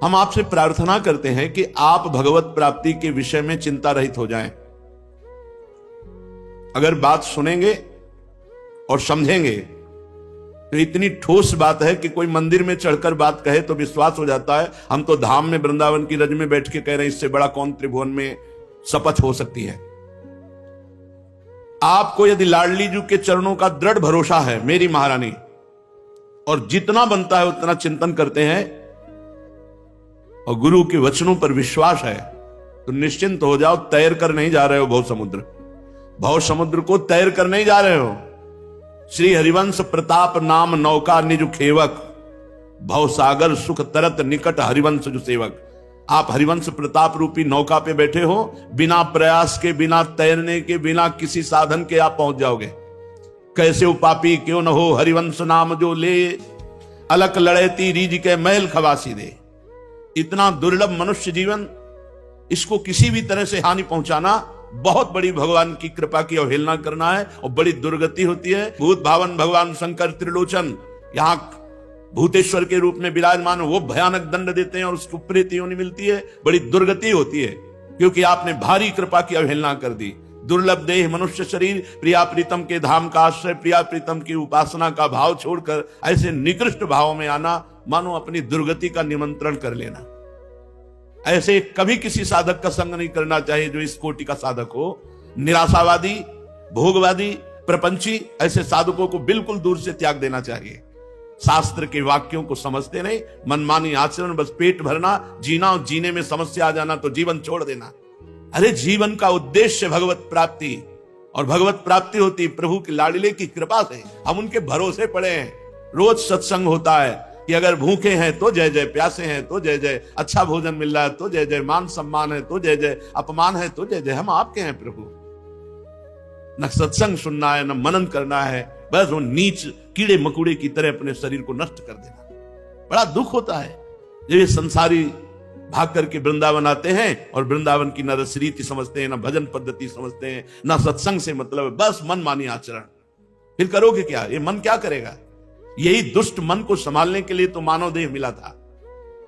हम आपसे प्रार्थना करते हैं कि आप भगवत प्राप्ति के विषय में चिंता रहित हो जाएं। अगर बात सुनेंगे और समझेंगे तो इतनी ठोस बात है कि कोई मंदिर में चढ़कर बात कहे तो विश्वास हो जाता है। हम तो धाम में वृंदावन की रज में बैठ के कह रहे हैं, इससे बड़ा कौन त्रिभुवन में शपथ हो सकती है। आपको यदि लाडली जी के चरणों का दृढ़ भरोसा है मेरी महारानी, और जितना बनता है उतना चिंतन करते हैं और गुरु के वचनों पर विश्वास है, तो निश्चिंत हो जाओ। तैर कर नहीं जा रहे हो भव समुद्र को तैर कर नहीं जा रहे हो। श्री हरिवंश प्रताप नाम नौका निज खेवक, भव सागर सुख तरत निकट हरिवंश जो सेवक। आप हरिवंश प्रताप रूपी नौका पे बैठे हो, बिना प्रयास के, बिना तैरने के, बिना किसी साधन के आप पहुंच जाओगे। कैसे उपापी क्यों न हो हरिवंश नाम जो ले, अलक लड़ेती रीज के मैल खवासी दे। इतना दुर्लभ मनुष्य जीवन, इसको किसी भी तरह से हानि पहुंचाना बहुत बड़ी भगवान की कृपा की अवहेलना करना है और बड़ी दुर्गति होती है। भूत भावन भगवान शंकर त्रिलोचन यहां भूतेश्वर के रूप में विराजमान, वो भयानक दंड देते हैं और उसको प्रेत योनि मिलती है। बड़ी दुर्गति होती है क्योंकि आपने भारी कृपा की अवहेलना कर दी। दुर्लभ देह मनुष्य शरीर, प्रिया प्रीतम के धाम का आश्रय, प्रिया प्रीतम की उपासना का भाव छोड़कर ऐसे निकृष्ट भाव में आना, मानो अपनी दुर्गति का निमंत्रण कर लेना। ऐसे कभी किसी साधक का संग नहीं करना चाहिए जो इस कोटि का साधक हो। निराशावादी, भोगवादी, प्रपंची, ऐसे साधकों को बिल्कुल दूर से त्याग देना चाहिए। शास्त्र के वाक्यों को समझते नहीं, मनमानी आचरण, बस पेट भरना, जीना और जीने में समस्या आ जाना तो जीवन छोड़ देना। अरे जीवन का उद्देश्य भगवत प्राप्ति, और भगवत प्राप्ति होती प्रभु की लाडले की कृपा से। हम उनके भरोसे पड़े हैं। रोज सत्संग होता है कि अगर भूखे हैं तो जय जय, प्यासे हैं तो जय जय, अच्छा भोजन मिल रहा है तो जय जय, मान सम्मान है तो जय जय, अपमान है तो जय जय। हम आपके हैं प्रभु। न सत्संग सुनना है, न मनन करना है, बस वो नीच कीड़े मकुड़े की तरह अपने शरीर को नष्ट कर देना। बड़ा दुख होता है जब ये संसारी भाग करके वृंदावन आते हैं और वृंदावन की न रस रीति समझते हैं, न भजन पद्धति समझते हैं, न सत्संग से मतलब है, बस मन मानी आचरण। फिर करोगे क्या? ये मन क्या करेगा? यही दुष्ट मन को संभालने के लिए तो मानव देह मिला था,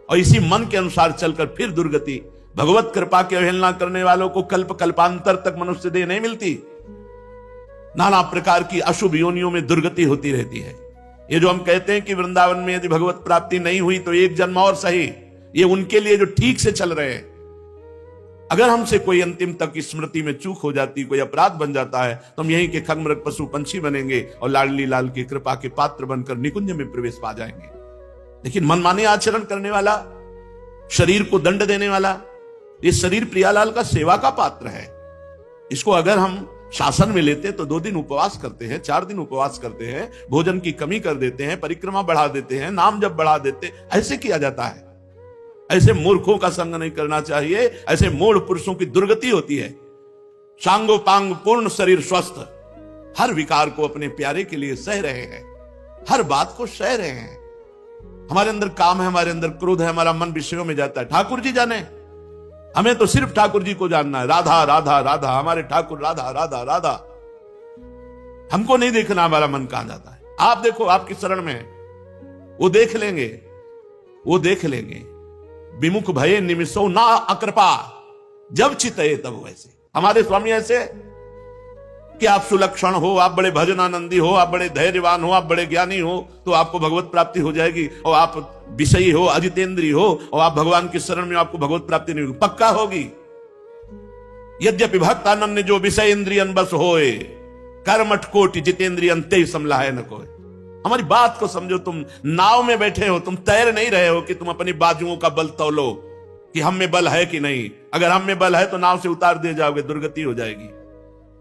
और इसी मन के अनुसार चलकर फिर दुर्गति। भगवत कृपा की अवहेलना करने वालों को कल्प कल्पांतर तक मनुष्य देह नहीं मिलती। नाना प्रकार की अशुभ योनियों में दुर्गति होती रहती है। ये जो हम कहते हैं कि वृंदावन में यदि भगवत प्राप्ति नहीं हुई तो एक जन्म और सही, ये उनके लिए जो ठीक से चल रहे हैं। अगर हमसे कोई अंतिम तक स्मृति में चूक हो जाती, कोई अपराध बन जाता है, तो हम यहीं के खगमृग पशु पंछी बनेंगे और लाडली लाल की कृपा के पात्र बनकर निकुंज में प्रवेश पा जाएंगे। लेकिन मनमाने आचरण करने वाला, शरीर को दंड देने वाला, ये शरीर प्रियालाल का सेवा का पात्र है। इसको अगर हम शासन में लेते तो 2 दिन उपवास करते हैं, 4 दिन उपवास करते हैं, भोजन की कमी कर देते हैं, परिक्रमा बढ़ा देते हैं, नाम जब बढ़ा देते, ऐसे किया जाता है। ऐसे मूर्खों का संग नहीं करना चाहिए। ऐसे मूढ़ पुरुषों की दुर्गति होती है। सांगो पांग पूर्ण शरीर स्वस्थ, हर विकार को अपने प्यारे के लिए सह रहे हैं, हर बात को सह रहे हैं। हमारे अंदर काम है, हमारे अंदर क्रोध है, हमारा मन विषयों में जाता है। ठाकुर जी जाने, हमें तो सिर्फ ठाकुर जी को जानना है। राधा राधा राधा, हमारे ठाकुर राधा राधा राधा। हमको नहीं देखना हमारा मन कहां जाता है। आप देखो, आपकी शरण में वो देख लेंगे, वो देख लेंगे। विमुख भये निमिषो ना अकृपा, जब चितये तब वैसे। हमारे स्वामी ऐसे कि आप सुलक्षण हो, आप बड़े भजन आनंदी हो, आप बड़े धैर्यवान हो, आप बड़े ज्ञानी हो, तो आपको भगवत प्राप्ति हो जाएगी। और आप विषयी हो, अजितेंद्रिय हो, और आप भगवान की शरण में, आपको भगवत प्राप्ति नहीं होगी। पक्का होगी। यद्यपि भक्त आनंद जो विषय इंद्रियन बस होए, कर्मठ कोटि जितेंद्रियन ते समलाहे न कोय। हमारी बात को समझो। तुम नाव में बैठे हो, तुम तैर नहीं रहे हो कि तुम अपनी बाजुओं का बल तौलो कि हम में बल है कि नहीं। अगर हम में बल है तो नाव से उतार दिए जाओगे, दुर्गति हो जाएगी।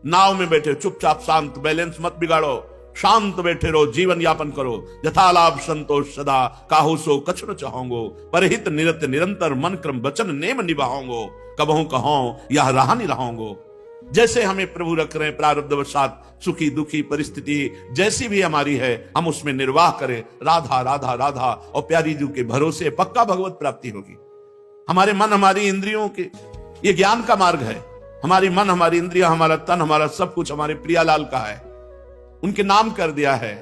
नाव में बैठे चुपचाप शांत, बैलेंस मत बिगाड़ो, शांत बैठे रहो, जीवन यापन करो। यथालाभ संतोष सदा, काहू सो कछु न चाहोंगो, परहित निरत निरंतर मन क्रम वचन नेम निभाओंगो, कबहू कहो यह रहा नहीं रहोंगो। जैसे हमें प्रभु रख रहे हैं प्रारब्धवशात, सुखी दुखी परिस्थिति जैसी भी हमारी है, हम उसमें निर्वाह करें। राधा राधा राधा, और प्यारी जी के भरोसे पक्का भगवत प्राप्ति होगी। हमारे मन, हमारी इंद्रियों के, ये ज्ञान का मार्ग है। हमारी मन, हमारी इंद्रिया, हमारा तन, हमारा सब कुछ हमारे प्रियालाल का है। उनके नाम कर दिया है।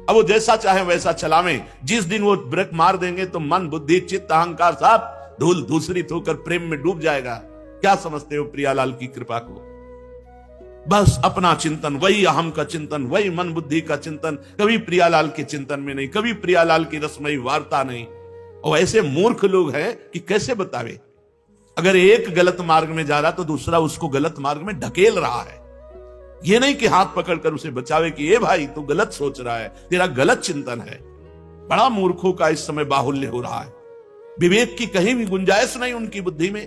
अब वो जैसा चाहे वैसा चलावें। जिस दिन वो ब्रेक मार देंगे तो मन, बुद्धि, चित्त, अहंकार सब धूल दूसरित होकर प्रेम में डूब जाएगा। क्या समझते हो प्रियालाल की कृपा को? बस अपना चिंतन, वही अहम का चिंतन, वही मन बुद्धि का चिंतन, कभी प्रियालाल के चिंतन में नहीं, कभी प्रियालाल की रसमयी वार्ता नहीं। और ऐसे मूर्ख लोग हैं कि कैसे बतावे। अगर एक गलत मार्ग में जा रहा तो दूसरा उसको गलत मार्ग में ढकेल रहा है। ये नहीं कि हाथ पकड़कर उसे बचावे कि ए भाई तू गलत सोच रहा है, तेरा गलत चिंतन है। बड़ा मूर्खों का इस समय बाहुल्य हो रहा है, विवेक की कहीं भी गुंजाइश नहीं उनकी बुद्धि में।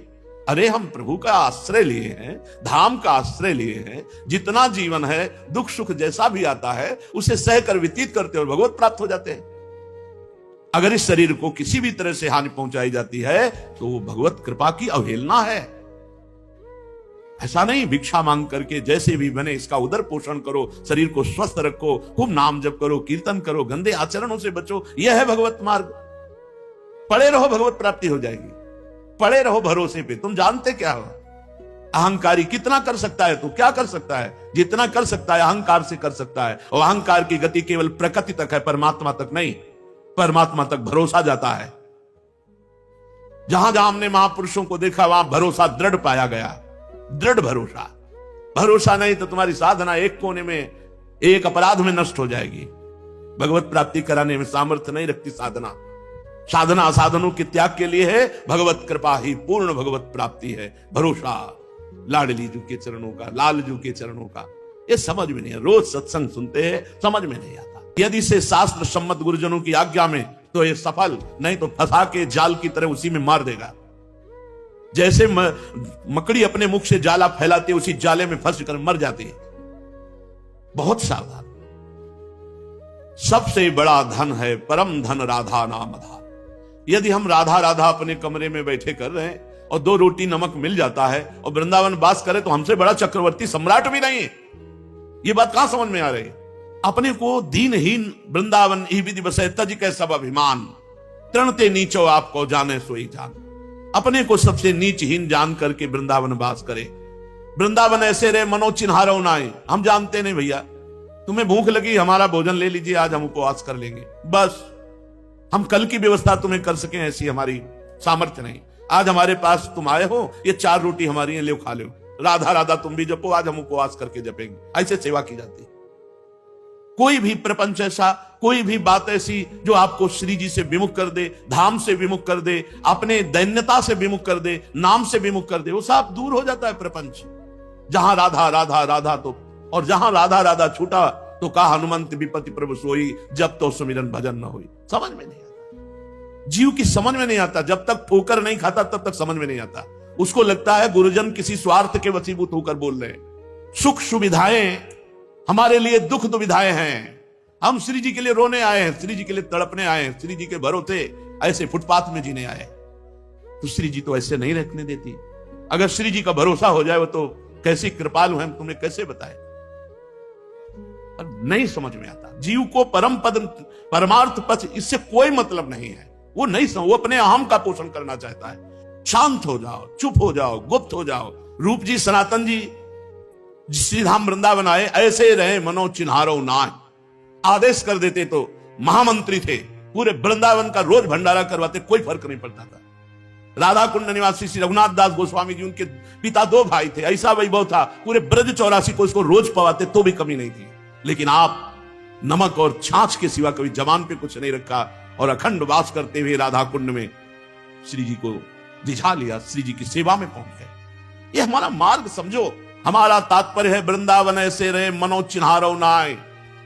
अरे हम प्रभु का आश्रय लिए हैं, धाम का आश्रय लिए हैं, जितना जीवन है दुख सुख जैसा भी आता है उसे सहकर व्यतीत करते और भगवत प्राप्त हो जाते हैं। अगर इस शरीर को किसी भी तरह से हानि पहुंचाई जाती है तो वो भगवत कृपा की अवहेलना है। ऐसा नहीं भिक्षा मांग करके जैसे भी बने इसका उदर पोषण करो, शरीर को स्वस्थ रखो, खूब नाम जप करो, कीर्तन करो, गंदे आचरणों से बचो। यह है भगवत मार्ग। पड़े रहो, भगवत प्राप्ति हो जाएगी। पड़े रहो भरोसे पे। तुम जानते क्या हो? अहंकारी कितना कर सकता है? तो क्या कर सकता है? जितना कर सकता है अहंकार से कर सकता है। और अहंकार की गति केवल प्रकृति तक है, परमात्मा तक नहीं। परमात्मा तक भरोसा जाता है। जहां जहां हमने महापुरुषों को देखा वहां भरोसा दृढ़ पाया गया। दृढ़ भरोसा। भरोसा नहीं तो तुम्हारी साधना एक कोने में, एक अपराध में नष्ट हो जाएगी। भगवत प्राप्ति कराने में सामर्थ्य नहीं रखती साधना। साधना असाधनों के त्याग के लिए है। भगवत कृपा ही पूर्ण भगवत प्राप्ति है। भरोसा लाडली जू के चरणों का, लाल जू के चरणों का। ये समझ में नहीं है। रोज सत्संग सुनते हैं, समझ में नहीं आता। यदि से शास्त्र सम्मत गुरुजनों की आज्ञा में तो ये सफल, नहीं तो फंसा के जाल की तरह उसी में मार देगा। जैसे मकड़ी अपने मुख से जाला फैलाती है उसी जाले में फंस कर मर जाती है। बहुत सावधान। सबसे बड़ा धन है परम धन राधा नाम धाम। यदि हम राधा राधा अपने कमरे में बैठे कर रहे हैं और 2 रोटी नमक मिल जाता है और वृंदावन वास करे तो हमसे बड़ा चक्रवर्ती सम्राट भी नहीं है। ये बात कहां समझ में आ रही है? अपने को दीनहीन वृंदावन ही विधि बसे तज के सब अभिमान, तृणते नीचो आपको जाने सोई जान। अपने को सबसे नीचहीन जान करके वृंदावन वास करे। वृंदावन ऐसे रहे मनो चिन्हारो नाए। हम जानते नहीं भैया, तुम्हें भूख लगी हमारा भोजन ले लीजिए, आज हम उपवास कर लेंगे, बस हम कल की व्यवस्था तुम्हें कर सकें ऐसी हमारी सामर्थ्य नहीं। आज हमारे पास तुम आए हो, ये 4 रोटी हमारी है, ले खा लो। राधा राधा तुम भी जपो, आज हम उपवास करके जपेंगे। ऐसे सेवा की जाती है। कोई भी प्रपंच ऐसा, कोई भी बात ऐसी जो आपको श्री जी से विमुख कर दे, धाम से विमुख कर दे, अपने दैन्यता से विमुख कर दे, नाम से विमुख कर दे, वो सब दूर हो जाता है प्रपंच। जहां राधा राधा राधा तो, और जहां राधा राधा छूटा तो कहा हनुमंत विपति प्रभु सोई, जब तो सुमिरन भजन न हुई। समझ में नहीं आता। जीव की समझ में नहीं आता। जब तक ठोकर नहीं खाता तब तक समझ में नहीं आता। उसको लगता है गुरुजन किसी स्वार्थ के वशीभूत होकर बोल रहे हैं। सुख सुविधाएं हमारे लिए दुख दुविधाएं हैं। हम श्री जी के लिए रोने आए हैं, श्री जी के लिए तड़पने आए हैं, श्री जी के भरोसे ऐसे फुटपाथ में जीने आए। तो श्री जी तो ऐसे नहीं रखने देती। अगर श्री जी का भरोसा हो जाए वो तो कैसी कृपालु है, तुम्हें कैसे बताए। नहीं समझ में आता। जीव को परम पद, परमार्थ पथ, इससे कोई मतलब नहीं है। वो नहीं वो अपने अहम का पोषण करना चाहता है। शांत हो जाओ, चुप हो जाओ, गुप्त हो जाओ। रूप जी सनातन जी श्रीधाम वृंदावन आए, ऐसे रहे मनो चिन्हारो नाय। आदेश कर देते तो महामंत्री थे, पूरे वृंदावन का रोज भंडारा करवाते, कोई फर्क नहीं पड़ता था। राधा कुंड निवासी श्री रघुनाथ दास गोस्वामी जी, उनके पिता 2 भाई थे, ऐसा वैभव था, पूरे ब्रज 84 को इसको रोज पवाते तो भी कमी नहीं थी। लेकिन आप नमक और छाछ के सिवा कभी जबान पे कुछ नहीं रखा और अखंड वास करते हुए राधा कुंड में श्री जी को रिझा लिया, श्री जी की सेवा में पहुंच गए। ये हमारा मार्ग समझो। हमारा तात्पर्य है वृंदावन ऐसे रहे मनो चिन्हारो नाय।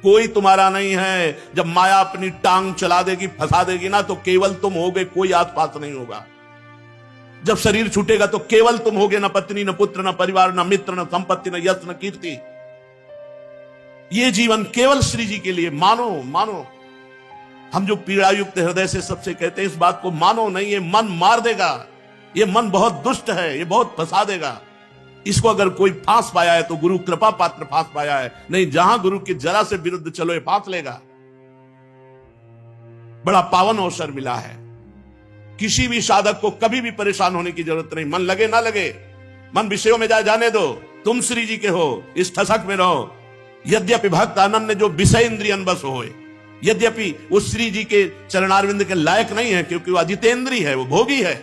कोई तुम्हारा नहीं है। जब माया अपनी टांग चला देगी, फंसा देगी ना, तो केवल तुम होगे, कोई आसपास नहीं होगा। जब शरीर छूटेगा तो केवल तुम होगे, न पत्नी, न पुत्र, न परिवार, न मित्र, न संपत्ति, न यश, न कीर्ति। ये जीवन केवल श्री जी के लिए। मानो मानो। हम जो पीड़ा युक्त हृदय से सबसे कहते हैं इस बात को मानो नहीं, ये मन मार देगा। ये मन बहुत दुष्ट है, ये बहुत फंसा देगा। इसको अगर कोई फांस पाया है तो गुरु कृपा पात्र फांस पाया है, नहीं जहां गुरु के जरा से विरुद्ध चलो ये फांस लेगा। बड़ा पावन अवसर मिला है। किसी भी साधक को कभी भी परेशान होने की जरूरत नहीं। मन लगे ना लगे, मन विषयों में जाने दो। तुम श्री जी के हो, इस ठसक में रहो। यद्यपि भक्त अनन्य जो विषय इंद्रियन बस होए, यद्यपि वो श्री जी के चरणारविंद के लायक नहीं है, क्योंकि वो अजितेंद्री है, वो भोगी है।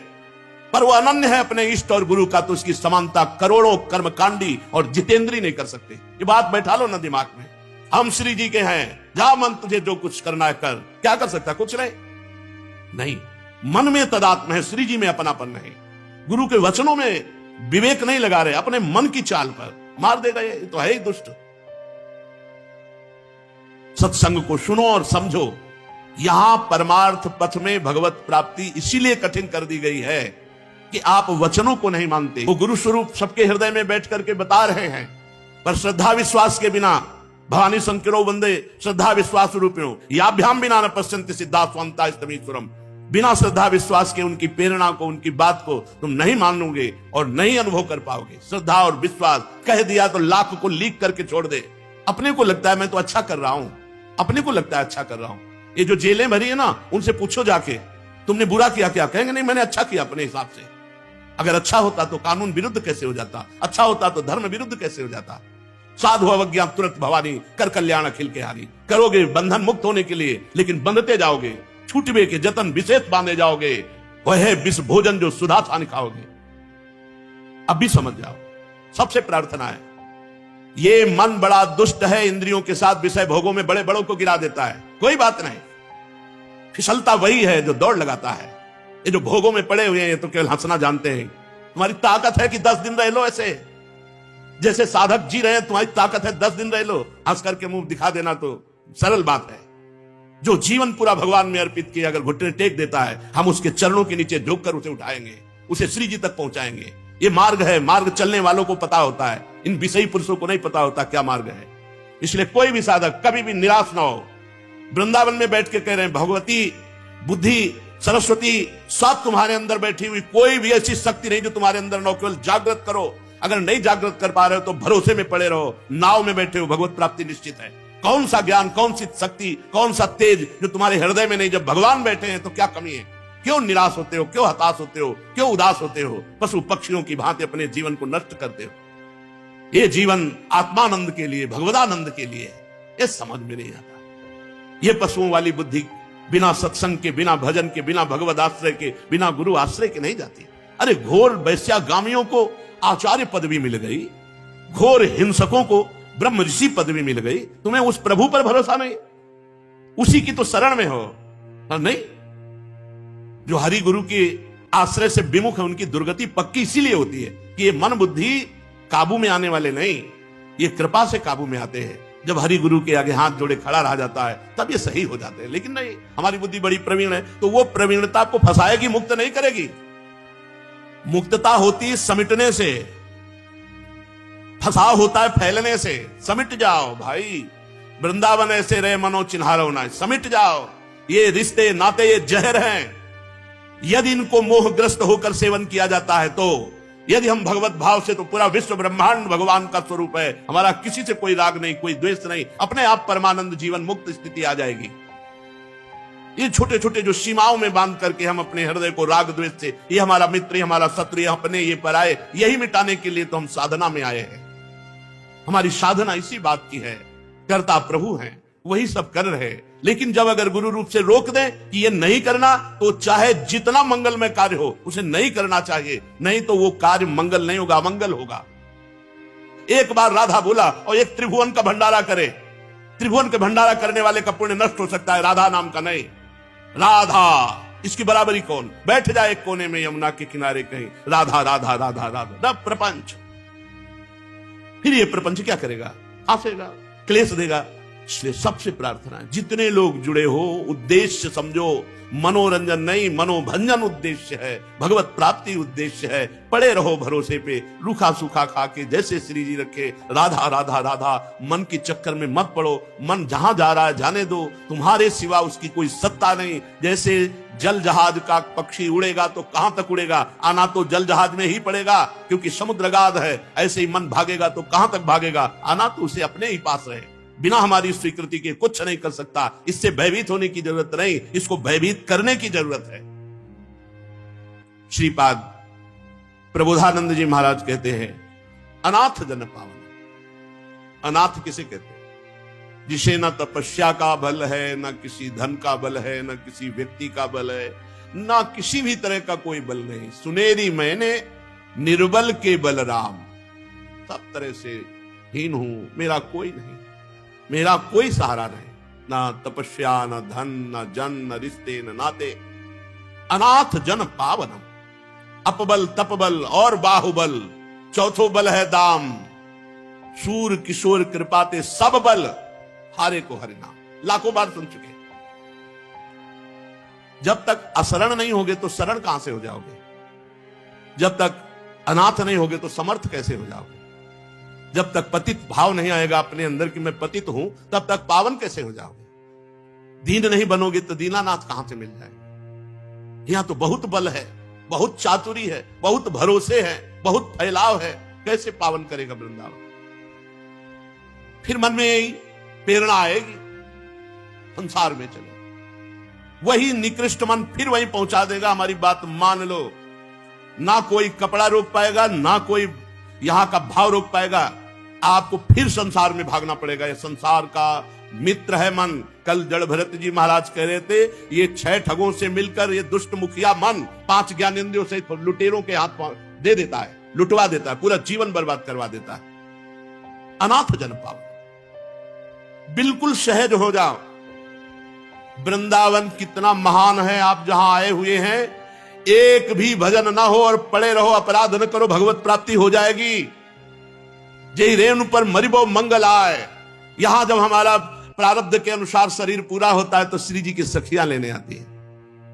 पर वो अनन्य है अपने इष्ट और गुरु का, तो उसकी समानता करोड़ों कर्मकांडी और जितेंद्री नहीं कर सकते। ये बात बैठा लो ना दिमाग में। हम श्री जी के हैं, जा मन तुझे जो कुछ करना है कर। क्या कर सकता? कुछ नहीं। मन में तदात्म है, श्री जी में अपनापन नहीं। गुरु के वचनों में विवेक नहीं लगा रहे, अपने मन की चाल पर मार दे रहे। तो है ही दुष्ट। सत्संग को सुनो और समझो। यहां परमार्थ पथ में भगवत प्राप्ति इसीलिए कठिन कर दी गई है कि आप वचनों को नहीं मानते। वो गुरु स्वरूप सबके हृदय में बैठ करके बता रहे हैं, पर श्रद्धा विश्वास के बिना भवानी संकिरो वंदे श्रद्धा विश्वास रूपियों याभ्याम बिना न पश्यन्ति सिद्धा स्वांता स्तमीश्वरम। बिना श्रद्धा विश्वास के उनकी प्रेरणा को, उनकी बात को तुम नहीं मानोगे और नहीं अनुभव कर पाओगे। श्रद्धा और विश्वास कह दिया तो लाख को लीक करके छोड़ दे। अपने को लगता है मैं तो अच्छा कर रहा हूं, अपने को लगता है अच्छा कर रहा हूं। ये जो जेलें भरी है ना, उनसे पूछो जाके तुमने बुरा किया क्या? कहेंगे नहीं मैंने अच्छा किया अपने हिसाब से। अगर अच्छा होता तो कानून विरुद्ध कैसे हो जाता? अच्छा होता तो धर्म विरुद्ध कैसे हो जाता? साधु अवज्ञा तुरंत भवानी कर कल्याण अखिल के हारी। करोगे बंधन मुक्त होने के लिए, लेकिन बंधते जाओगे। छूटवे के जतन विशेष बांधे जाओगे। वह है विष भोजन जो सुधा थान खाओगे। अब भी समझ जाओ। सबसे प्रार्थना है, ये मन बड़ा दुष्ट है, इंद्रियों के साथ विषय भोगों में बड़े बड़ों को गिरा देता है। कोई बात नहीं, फिसलता वही है जो दौड़ लगाता है। ये जो भोगों में पड़े हुए हैं, ये तो केवल हंसना जानते हैं। तुम्हारी ताकत है कि 10 दिन रह लो ऐसे, जैसे साधक जी रहे हैं। तुम्हारी ताकत है 10 दिन रह लो, हंस करके मुंह दिखा देना तो सरल बात है। जो जीवन पूरा भगवान में अर्पित किया, अगर घुटने टेक देता है, हम उसके चरणों के नीचे झुक कर उसे उठाएंगे, उसे श्री जी तक पहुंचाएंगे। ये मार्ग है। मार्ग चलने वालों को पता होता है, इन विषयी पुरुषों को नहीं पता होता क्या मार्ग है। इसलिए कोई भी साधक कभी भी निराश ना हो। वृंदावन में बैठ के कह रहे हैं, भगवती बुद्धि सरस्वती सब तुम्हारे अंदर बैठी हुई, कोई भी ऐसी शक्ति नहीं जो तुम्हारे अंदर न हो। केवल जागृत करो। अगर नहीं जागृत कर पा रहे हो तो भरोसे में पड़े रहो। नाव में बैठे हो, भगवत प्राप्ति निश्चित है। कौन सा ज्ञान, कौन सी शक्ति, कौन सा तेज जो तुम्हारे हृदय में नहीं? जब भगवान बैठे हैं तो क्या कमी है? क्यों निराश होते हो? क्यों हताश होते हो? क्यों उदास होते हो? पशु पक्षियों की भांति अपने जीवन को नष्ट करते हो। ये जीवन आत्मानंद के लिए, भगवदानंद के लिए है। ये समझ में नहीं आता। ये पशुओं वाली बुद्धि बिना सत्संग के, बिना भजन के, बिना भगवद आश्रय के, बिना गुरु आश्रय के नहीं जाती। अरे घोर वैश्यागामियों को आचार्य पदवी मिल गई, घोर हिंसकों को ब्रह्म ऋषि पदवी मिल गई। तुम्हें उस प्रभु पर भरोसा नहीं? उसी की तो शरण में हो। नहीं, जो हरि गुरु के आश्रय से विमुख है, उनकी दुर्गति पक्की इसीलिए होती है कि ये मन बुद्धि काबू में आने वाले नहीं, ये कृपा से काबू में आते हैं। जब हरि गुरु के आगे हाथ जोड़े खड़ा रह जाता है, तब ये सही हो जाते हैं। लेकिन नहीं, हमारी बुद्धि बड़ी प्रवीण है, तो वो प्रवीणता को फंसाएगी, मुक्त नहीं करेगी। मुक्तता होती है समिटने से, फंसाव होता है फैलने से। समिट जाओ भाई, वृंदावन ऐसे रहे मनो चिन्हारो ना, समिट जाओ। ये रिश्ते नाते ये जहर हैं। यदि इनको मोहग्रस्त होकर सेवन किया जाता है, तो यदि हम भगवत भाव से, तो पूरा विश्व ब्रह्मांड भगवान का स्वरूप है। हमारा किसी से कोई राग नहीं, कोई द्वेष नहीं, अपने आप परमानंद जीवन मुक्त स्थिति आ जाएगी। ये छोटे छोटे जो सीमाओं में बांध करके हम अपने हृदय को राग द्वेष से, ये हमारा मित्र, ये हमारा शत्रु, अपने ये पराये, यही मिटाने के लिए तो हम साधना में आए हैं। हमारी साधना इसी बात की है। कर्ता प्रभु हैं, वही सब कर रहे हैं। लेकिन जब अगर गुरु रूप से रोक दें कि ये नहीं करना, तो चाहे जितना मंगलमय कार्य हो, उसे नहीं करना चाहिए। नहीं तो वो कार्य मंगल नहीं होगा, अमंगल होगा। एक बार राधा बोला और एक त्रिभुवन का भंडारा करे। त्रिभुवन के भंडारा करने वाले का पुण्य नष्ट हो सकता है, राधा नाम का नहीं। राधा, इसकी बराबरी कौन? बैठ जाए एक कोने में यमुना के किनारे कहीं, राधा राधा राधा राधा। प्रपंच, फिर ये प्रपंच क्या करेगा? हंसेगा, क्लेश देगा। इसलिए सबसे प्रार्थना है, जितने लोग जुड़े हो, उद्देश्य समझो। मनोरंजन नहीं, मनोभंजन उद्देश्य है, भगवत प्राप्ति उद्देश्य है। पड़े रहो भरोसे पे, रूखा सूखा खा के जैसे श्री जी रखे, राधा राधा राधा। मन के चक्कर में मत पड़ो। मन जहां जा रहा है जाने दो, तुम्हारे सिवा उसकी कोई सत्ता नहीं। जैसे जल जहाज का पक्षी उड़ेगा तो कहां तक उड़ेगा? आना तो जल जहाज में ही पड़ेगा, क्योंकि समुद्रगाध है। ऐसे ही मन भागेगा तो कहां तक भागेगा? आना तो उसे अपने ही पास रहे। बिना हमारी स्वीकृति के कुछ नहीं कर सकता। इससे भयभीत होने की जरूरत नहीं, इसको भयभीत करने की जरूरत है। श्रीपाद प्रबोधानंद जी महाराज कहते हैं, अनाथ जन पावन। अनाथ किसे कहते हैं? जिसे न तपस्या का बल है, न किसी धन का बल है, न किसी व्यक्ति का बल है, ना किसी भी तरह का कोई बल नहीं। सुनेरी मैंने निर्बल के बलराम, सब तरह से हीन हूं, मेरा कोई नहीं, मेरा कोई सहारा नहीं, ना तपस्या, न धन, न जन, न रिश्ते, न नाते। अनाथ जन पावनम, अपबल तपबल और बाहुबल, चौथो बल है दाम। सूर किशोर कृपाते सब बल, हारे को हरि नाम। लाखों बार सुन चुके। जब तक असरण नहीं होगे तो शरण कहां से हो जाओगे? जब तक अनाथ नहीं होगे तो समर्थ कैसे हो जाओगे? जब तक पतित भाव नहीं आएगा अपने अंदर कि मैं पतित हूं, तब तक पावन कैसे हो जाओगे? दीन नहीं बनोगे तो दीनानाथ कहां से मिल जाएगा? यहां तो बहुत बल है, बहुत चातुरी है, बहुत भरोसे है, बहुत फैलाव है, कैसे पावन करेगा वृंदावन? फिर मन में यही प्रेरणा आएगी, संसार में चलो, वही निकृष्ट मन फिर वहीं पहुंचा देगा। हमारी बात मान लो, ना कोई कपड़ा रोक पाएगा, ना कोई यहां का भाव रोक पाएगा। आपको फिर संसार में भागना पड़ेगा। यह संसार का मित्र है मन। कल जड़ भरत जी महाराज कह रहे थे, ये 6 ठगों से मिलकर ये दुष्ट मुखिया मन 5 ज्ञानेंद्रियों से लुटेरों के हाथ दे देता है, लुटवा देता है, पूरा जीवन बर्बाद करवा देता है। अनाथ जन पावन, बिल्कुल सहज हो जाओ। वृंदावन कितना महान है। आप जहां आए हुए हैं, एक भी भजन ना हो और पड़े रहो, अपराध न करो, भगवत प्राप्ति हो जाएगी। जय रेणु पर मरिबो मंगल आए। यहां जब हमारा प्रारब्ध के अनुसार शरीर पूरा होता है तो श्री जी की सखियां लेने आती है।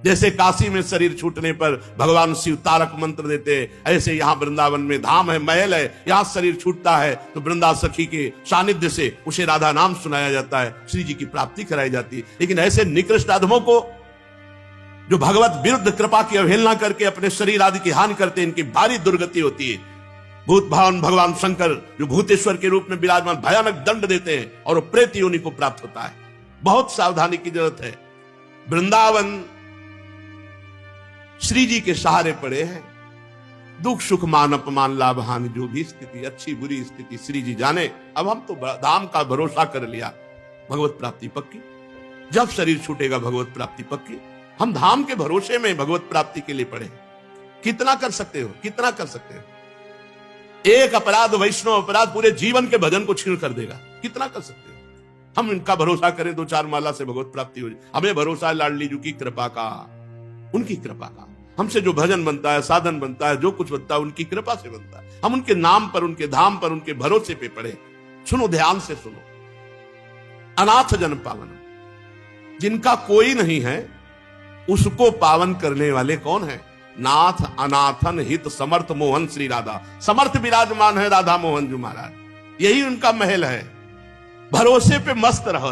जैसे काशी में शरीर छूटने पर भगवान शिव तारक मंत्र देते, ऐसे यहां वृंदावन में धाम है, महल है, यहां शरीर छूटता है तो वृंदा सखी के सानिध्य से उसे राधा नाम सुनाया जाता है, श्री जी की प्राप्ति कराई जाती है। लेकिन ऐसे निकृष्ट अधमों को, जो भगवत विरुद्ध कृपा की अवहेलना करके अपने शरीर आदि की हानि करते, इनकी भारी दुर्गति होती है। भूत भावन भगवान शंकर जो भूतेश्वर के रूप में विराजमान भयानक दंड देते हैं और प्रेत योनि को प्राप्त होता है। बहुत सावधानी की जरूरत है। वृंदावन श्री जी के सहारे पड़े हैं। दुख सुख मान अपमान लाभ हानि, जो भी स्थिति, अच्छी बुरी स्थिति श्री जी जाने। अब हम तो धाम का भरोसा कर लिया, भगवत प्राप्ति पक्की। जब शरीर छूटेगा भगवत प्राप्ति पक्की। हम धाम के भरोसे में भगवत प्राप्ति के लिए पड़े। कितना कर सकते हो, कितना कर सकते हो? एक अपराध, वैष्णव अपराध पूरे जीवन के भजन को छीन कर देगा। कितना कर सकते हो? हम इनका भरोसा करें 2-4 माला से भगवत प्राप्ति हो जाए। हमें भरोसा है लाडली जी की कृपा का, उनकी कृपा का। हमसे जो भजन बनता है, साधन बनता है, जो कुछ बनता है, उनकी कृपा से बनता है। हम उनके नाम पर, उनके धाम पर, उनके भरोसे पे पड़े। सुनो, ध्यान से सुनो। अनाथ जन पावन, जिनका कोई नहीं है उसको पावन करने वाले कौन है? नाथ अनाथन हित समर्थ मोहन श्री राधा। समर्थ विराजमान है राधा मोहन जी महाराज, यही उनका महल है। भरोसे पे मस्त रहो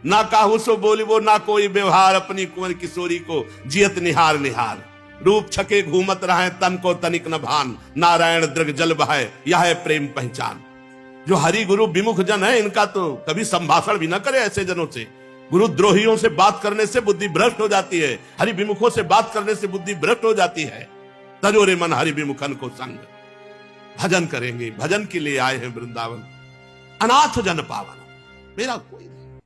ना काहू सो बोलिबो, ना कोई व्यवहार, अपनी कुंवर किशोरी को जियत निहार निहार। रूप छके घूमत रहे, तन को तनिक न भान, नारायण दृग जल बहाए, यह है प्रेम पहचान। जो हरि गुरु विमुख जन है, इनका तो कभी संभाषण भी न करे ऐसे जनों से। गुरु द्रोहियों से बात करने से बुद्धि भ्रष्ट हो जाती है, हरि विमुखों से बात करने से बुद्धि भ्रष्ट हो जाती है। तजोरे मन हरि विमुखन को संग। भजन करेंगे, भजन के लिए आए हैं वृंदावन। अनाथ जन पावन, मेरा कोई नहीं,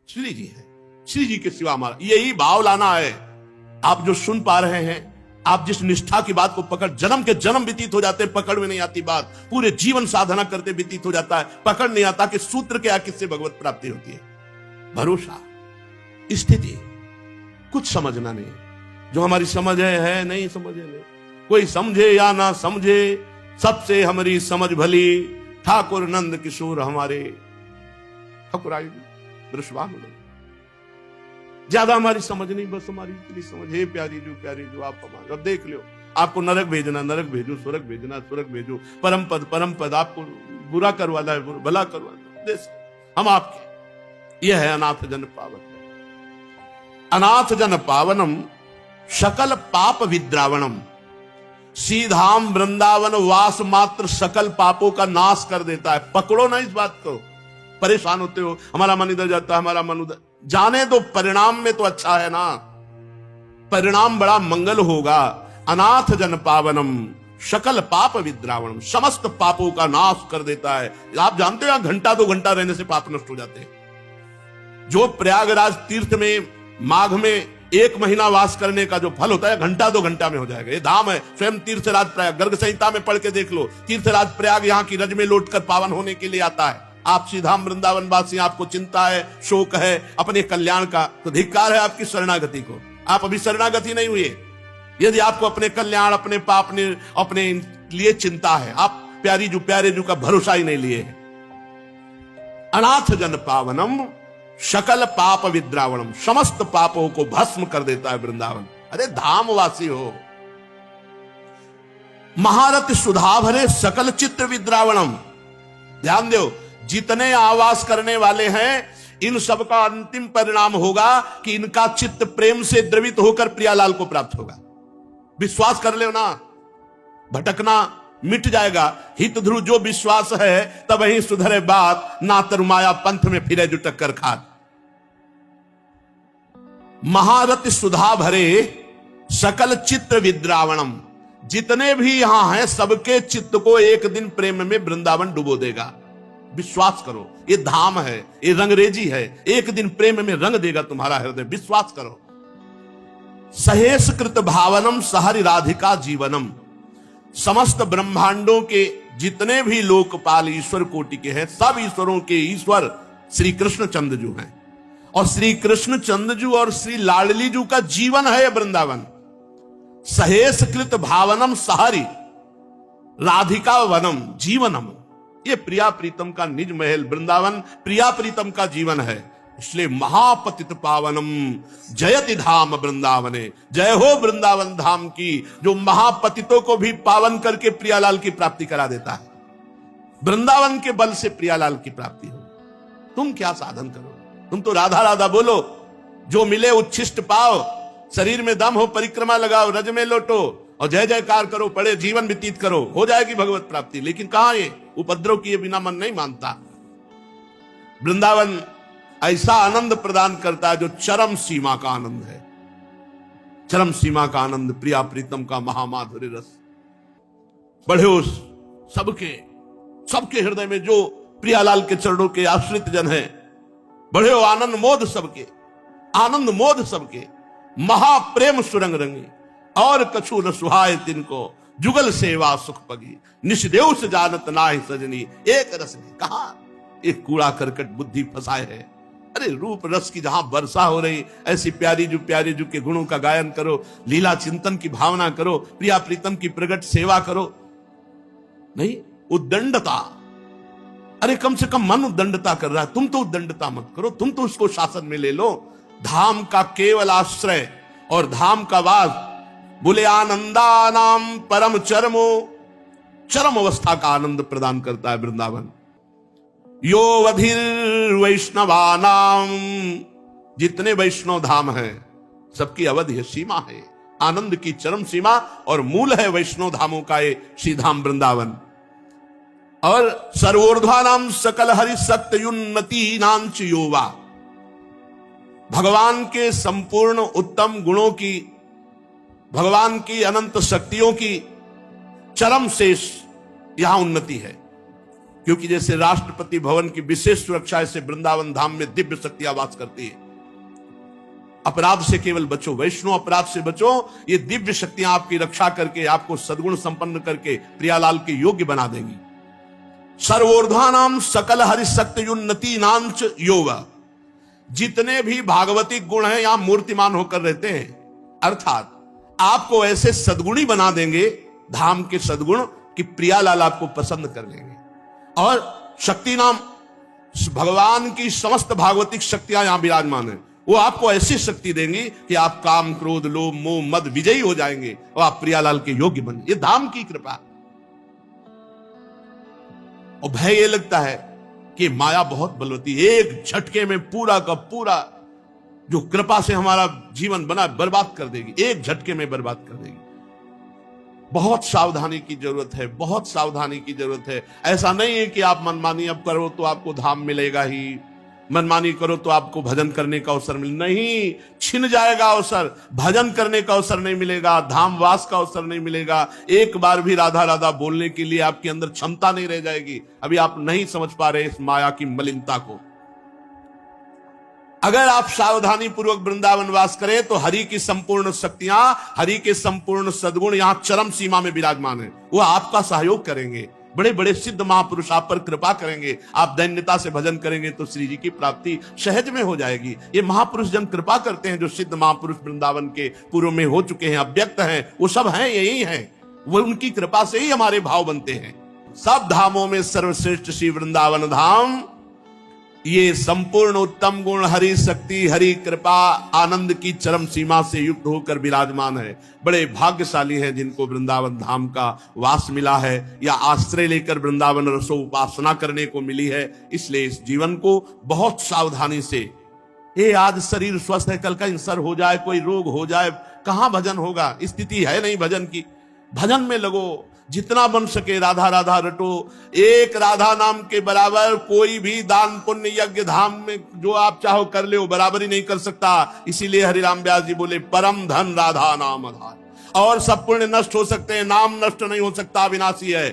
श्री जी है। श्री जी के सिवा हमारा, यही भाव लाना है। आप जो सुन पा रहे हैं, आप जिस निष्ठा की बात को पकड़, जन्म के जन्म व्यतीत हो जाते हैं, पकड़ में नहीं आती बात। पूरे जीवन साधना करते व्यतीत हो जाता है, पकड़ नहीं आता कि सूत्र क्या, किससे भगवत प्राप्ति होती है। भरोसा, स्थिति, कुछ समझना नहीं। जो हमारी समझ है नहीं समझ है नहीं। कोई समझे या ना समझे, सबसे हमारी समझ भली। ठाकुर नंद किशोर हमारे ठाकुर आयु दृश्यवान। ज्यादा हमारी समझ नहीं, बस हमारी इतनी समझ है, प्यारी जो आप हमारे। अब देख लो, आपको नरक भेजना नरक भेजो, स्वर्ग भेजना स्वर्ग भेजो, परम पद आपको बुरा करवाना है भला करवाना। हम आपके, यह है अनाथ जन पावन। अनाथ जन पावनम सकल पाप विद्रावणम। सीधाम वृंदावन वास मात्र सकल पापों का नाश कर देता है। पकड़ो ना इस बात को। परेशान होते हो, हमारा मन इधर जाता है, हमारा मन उधर, जाने दो। परिणाम में तो अच्छा है ना, परिणाम बड़ा मंगल होगा। अनाथ जन पावनम सकल पाप विद्रावणम, समस्त पापों का नाश कर देता है। आप जानते हो, 1-2 घंटा रहने से पाप नष्ट हो जाते हैं। जो प्रयागराज तीर्थ में माघ में 1 महीना वास करने का जो फल होता है घंटा 2 घंटा में हो जाएगा। ये धाम है, स्वयं तीर्थराज प्रयाग, गर्ग संहिता में पढ़ के देख लो। तीर्थराज प्रयाग यहाँ की रज में लौटकर पावन होने के लिए आता है। आप श्रीधाम वृंदावन वासी, आपको चिंता है, शोक है अपने कल्याण का, तो धिक्कार है आपकी शरणागति को। आप अभी शरणागति नहीं हुए। यदि आपको अपने कल्याण, अपने पाप, अपने लिए चिंता है, आप प्यारे जू का भरोसा ही नहीं लिए है। अनाथ जन पावनम शकल पाप विद्रावणम, समस्त पापों को भस्म कर देता है वृंदावन। अरे धामवासी हो। महारथ सुधा भरे सकल चित्र विद्रावणम, ध्यान दो, जितने आवास करने वाले हैं इन सब का अंतिम परिणाम होगा कि इनका चित्त प्रेम से द्रवित होकर प्रियालाल को प्राप्त होगा। विश्वास कर ले ना, भटकना मिट जाएगा। हित ध्रुव जो विश्वास है तब वही सुधरे बात, ना तरुमाया पंथ में फिरे जो टक्कर खात। महारथ सुधा भरे सकल चित्र विद्रावणम, जितने भी यहां हैं सबके चित्त को एक दिन प्रेम में वृंदावन डुबो देगा। विश्वास करो, ये धाम है, ये रंगरेजी है, एक दिन प्रेम में रंग देगा तुम्हारा हृदय, विश्वास करो। सहेश कृत भावनम सहरि राधिका जीवनम, समस्त ब्रह्मांडों के जितने भी लोकपाल ईश्वर कोटि के हैं, सब ईश्वरों के ईश्वर श्री कृष्ण चंद्रजू हैं। और श्री कृष्ण चंद्रजू और श्री लाडली जू का जीवन है वृंदावन। सहेश कृत भावनम सहरि राधिका वनम जीवनम, ये प्रिया प्रीतम का निज महल वृंदावन, प्रिया प्रीतम का जीवन है। इसलिए महापतित पावनम जयति धाम वृंदावने, जय हो वृंदावन धाम की, जो महापतितों को भी पावन करके प्रियालाल की प्राप्ति करा देता है। वृंदावन के बल से प्रियालाल की प्राप्ति हो। तुम क्या साधन करो, तुम तो राधा राधा बोलो, जो मिले उच्छिष्ट पाओ, शरीर में दम हो परिक्रमा लगाओ, रज में लौटो और जय जयकार करो, पड़े जीवन व्यतीत करो, हो जाएगी भगवत प्राप्ति। लेकिन कहां ये उपद्रव किए बिना मन नहीं मानता। वृंदावन ऐसा आनंद प्रदान करता है जो चरम सीमा का आनंद है। चरम सीमा का आनंद, प्रिया प्रीतम का महामाधुर्य रस। बढ़े उस सबके हृदय में जो प्रियालाल के चरणों के आश्रित जन हैं, बढ़े हो आनंद मोद सबके, आनंद मोद सबके, महाप्रेम सुरंग रंगी और कछु न सुहाय तिनको, जुगल सेवा सुख पगी, निष्देव से जानत नाहि सजनी, एक रस ने कहा एक कूड़ा करकट बुद्धि फंसाए है। अरे रूप रस की जहां वर्षा हो रही, ऐसी प्यारी जू के गुणों का गायन करो, लीला चिंतन की भावना करो, प्रिया प्रीतम की प्रगट सेवा करो। नहीं उद्दंडता, अरे कम से कम मन उद्दंडता कर रहा है, तुम तो उद्दंडता मत करो, तुम तो उसको शासन में ले लो। धाम का केवल आश्रय और धाम का वास, बोले आनंदा नाम परम चरमो, चरम अवस्था का आनंद प्रदान करता है वृंदावन। यो वधिर वैष्णवानाम, जितने वैष्णव धाम हैं सबकी अवधि है, सीमा है, आनंद की चरम सीमा और मूल है वैष्णव धामों का ये श्रीधाम वृंदावन। और सर्वोर्ध्वानाम सकल हरि सक्त युन्नति नांच योवा, भगवान के संपूर्ण उत्तम गुणों की, भगवान की अनंत शक्तियों की चरम शेष यहां उन्नति है। क्योंकि जैसे राष्ट्रपति भवन की विशेष सुरक्षा से वृंदावन धाम में दिव्य शक्तियां वास करती है। अपराध से केवल बचो, वैष्णव अपराध से बचो, ये दिव्य शक्तियां आपकी रक्षा करके, आपको सद्गुण संपन्न करके प्रियालाल के योग्य बना देंगी। सर्वोर्ध्वानाम सकल हरिशक्त युन्नति नांच योगा, जितने भी भागवतिक गुण हैं यहां मूर्तिमान होकर रहते हैं, अर्थात आपको ऐसे सद्गुणी बना देंगे धाम के सद्गुण कि प्रियालाल आपको पसंद कर लेंगे। और शक्ति नाम, भगवान की समस्त भागवतिक शक्तियां यहां विराजमान है, वो आपको ऐसी शक्ति देंगी कि आप काम क्रोध लोभ मोह मद विजयी हो जाएंगे और आप प्रियालाल के योग्य बने। ये धाम की कृपा। और भय ये लगता है कि माया बहुत बलवती, एक झटके में पूरा का पूरा जो कृपा से हमारा जीवन बना बर्बाद कर देगी, एक झटके में बर्बाद कर देगी। बहुत सावधानी की जरूरत है, बहुत सावधानी की जरूरत है। ऐसा नहीं है कि आप मनमानी अब करो तो आपको धाम मिलेगा ही, मनमानी करो तो आपको भजन करने का अवसर मिले, नहीं, छिन जाएगा अवसर, भजन करने का अवसर नहीं मिलेगा, धाम वास का अवसर नहीं मिलेगा। एक बार भी राधा राधा बोलने के लिए आपके अंदर क्षमता नहीं रह जाएगी। अभी आप नहीं समझ पा रहे इस माया की मलिनता को। अगर आप सावधानी पूर्वक वृंदावन वास करें तो हरि की संपूर्ण शक्तियां, हरि के संपूर्ण सद्गुण यहां चरम सीमा में विराजमान है। वो आपका सहयोग करेंगे, बड़े बड़े सिद्ध महापुरुष आप पर कृपा करेंगे। आप दैन्यता से भजन करेंगे तो श्री जी की प्राप्ति सहज में हो जाएगी। ये महापुरुष जन कृपा करते हैं, जो सिद्ध महापुरुष वृंदावन के पूर्व में हो चुके हैं, अव्यक्त हैं, वो सब हैं, यही हैं। वो उनकी कृपा से ही हमारे भाव बनते हैं। सब धामों में सर्वश्रेष्ठ श्री वृंदावन धाम, ये संपूर्ण उत्तम गुण, हरि शक्ति, हरि कृपा, आनंद की चरम सीमा से युक्त होकर विराजमान है। बड़े भाग्यशाली हैं जिनको वृंदावन धाम का वास मिला है, या आश्रय लेकर वृंदावन रसो उपासना करने को मिली है। इसलिए इस जीवन को बहुत सावधानी से, ये आज शरीर स्वस्थ है, कल का इंसर हो जाए, कोई रोग हो जाए, कहां भजन होगा? स्थिति है नहीं भजन की। भजन में लगो, जितना बन सके राधा राधा रटो। एक राधा नाम के बराबर कोई भी दान पुण्य यज्ञ धाम में जो आप चाहो कर ले, वो बराबरी नहीं कर सकता। इसीलिए हरिराम व्यास जी बोले, परम धन राधा नाम आधार। और सब पुण्य नष्ट हो सकते हैं, नाम नष्ट नहीं हो सकता, विनाशी है।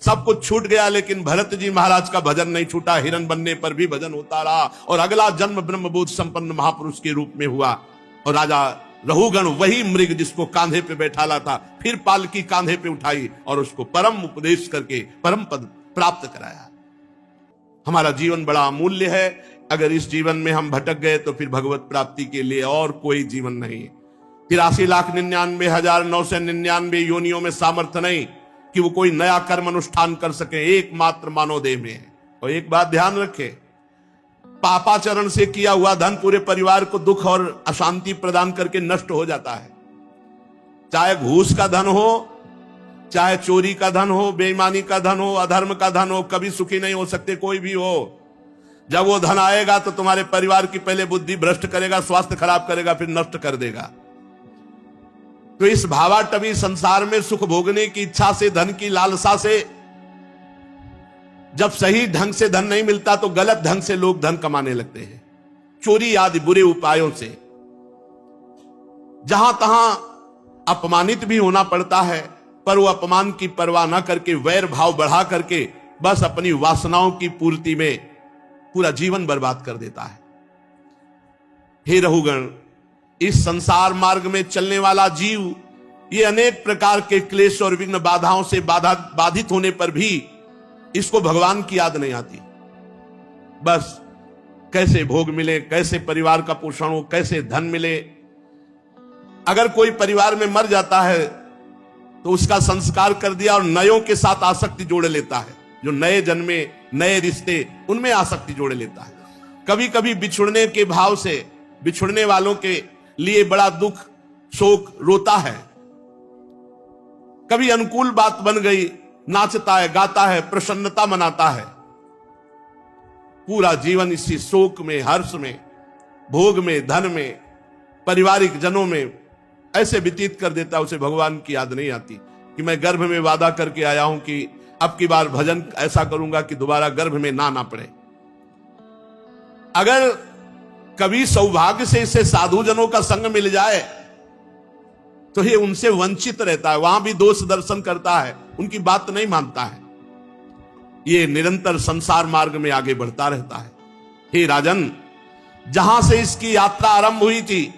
सब कुछ छूट गया, लेकिन भरत जी महाराज का भजन नहीं छूटा। हिरण बनने पर भी भजन होता रहा, और अगला जन्म ब्रह्मबोध संपन्न महापुरुष के रूप में हुआ। और राजा रहुगण, वही मृग जिसको कांधे पे बैठाला था, फिर पालकी कांधे पे उठाई और उसको परम उपदेश करके परम पद प्राप्त कराया। हमारा जीवन बड़ा अमूल्य है। अगर इस जीवन में हम भटक गए तो फिर भगवत प्राप्ति के लिए और कोई जीवन नहीं। 83,99,999 योनियों में सामर्थ्य नहीं कि वो कोई नया कर्म अनुष्ठान कर सके, एकमात्र मानव देह में है। और एक बात ध्यान रखें, पापाचरण से किया हुआ धन पूरे परिवार को दुख और अशांति प्रदान करके नष्ट हो जाता है। चाहे घूस का धन हो, चाहे चोरी का धन हो, बेईमानी का धन हो, अधर्म का धन हो, कभी सुखी नहीं हो सकते कोई भी हो। जब वो धन आएगा तो तुम्हारे परिवार की पहले बुद्धि भ्रष्ट करेगा, स्वास्थ्य खराब करेगा, फिर नष्ट कर देगा। तो इस भावाटवी संसार में सुख भोगने की इच्छा से, धन की लालसा से, जब सही ढंग से धन नहीं मिलता तो गलत ढंग से लोग धन कमाने लगते हैं, चोरी आदि बुरे उपायों से। जहां तहां अपमानित भी होना पड़ता है, पर वो अपमान की परवाह न करके वैर भाव बढ़ा करके बस अपनी वासनाओं की पूर्ति में पूरा जीवन बर्बाद कर देता है। हे रहुगण, इस संसार मार्ग में चलने वाला जीव ये अनेक प्रकार के क्लेश और विघ्न बाधाओं से बाधित होने पर भी इसको भगवान की याद नहीं आती। बस कैसे भोग मिले, कैसे परिवार का पोषण हो, कैसे धन मिले। अगर कोई परिवार में मर जाता है तो उसका संस्कार कर दिया और नयों के साथ आसक्ति जोड़ लेता है। जो नए जन्मे, नए रिश्ते, उनमें आसक्ति जोड़ लेता है। कभी कभी बिछुड़ने के भाव से बिछुड़ने वालों के लिए बड़ा दुख, शोक, रोता है। कभी अनुकूल बात बन गई, नाचता है, गाता है, प्रसन्नता मनाता है। पूरा जीवन इसी शोक में, हर्ष में, भोग में, धन में, पारिवारिक जनों में ऐसे व्यतीत कर देता है। उसे भगवान की याद नहीं आती कि मैं गर्भ में वादा करके आया हूं कि अब की बार भजन ऐसा करूंगा कि दोबारा गर्भ में ना पड़े। अगर कभी सौभाग्य से इसे साधु जनों का संग मिल जाए तो ये उनसे वंचित रहता है, वहां भी दोष दर्शन करता है, उनकी बात नहीं मानता है। ये निरंतर संसार मार्ग में आगे बढ़ता रहता है। हे राजन, जहां से इसकी यात्रा आरंभ हुई थी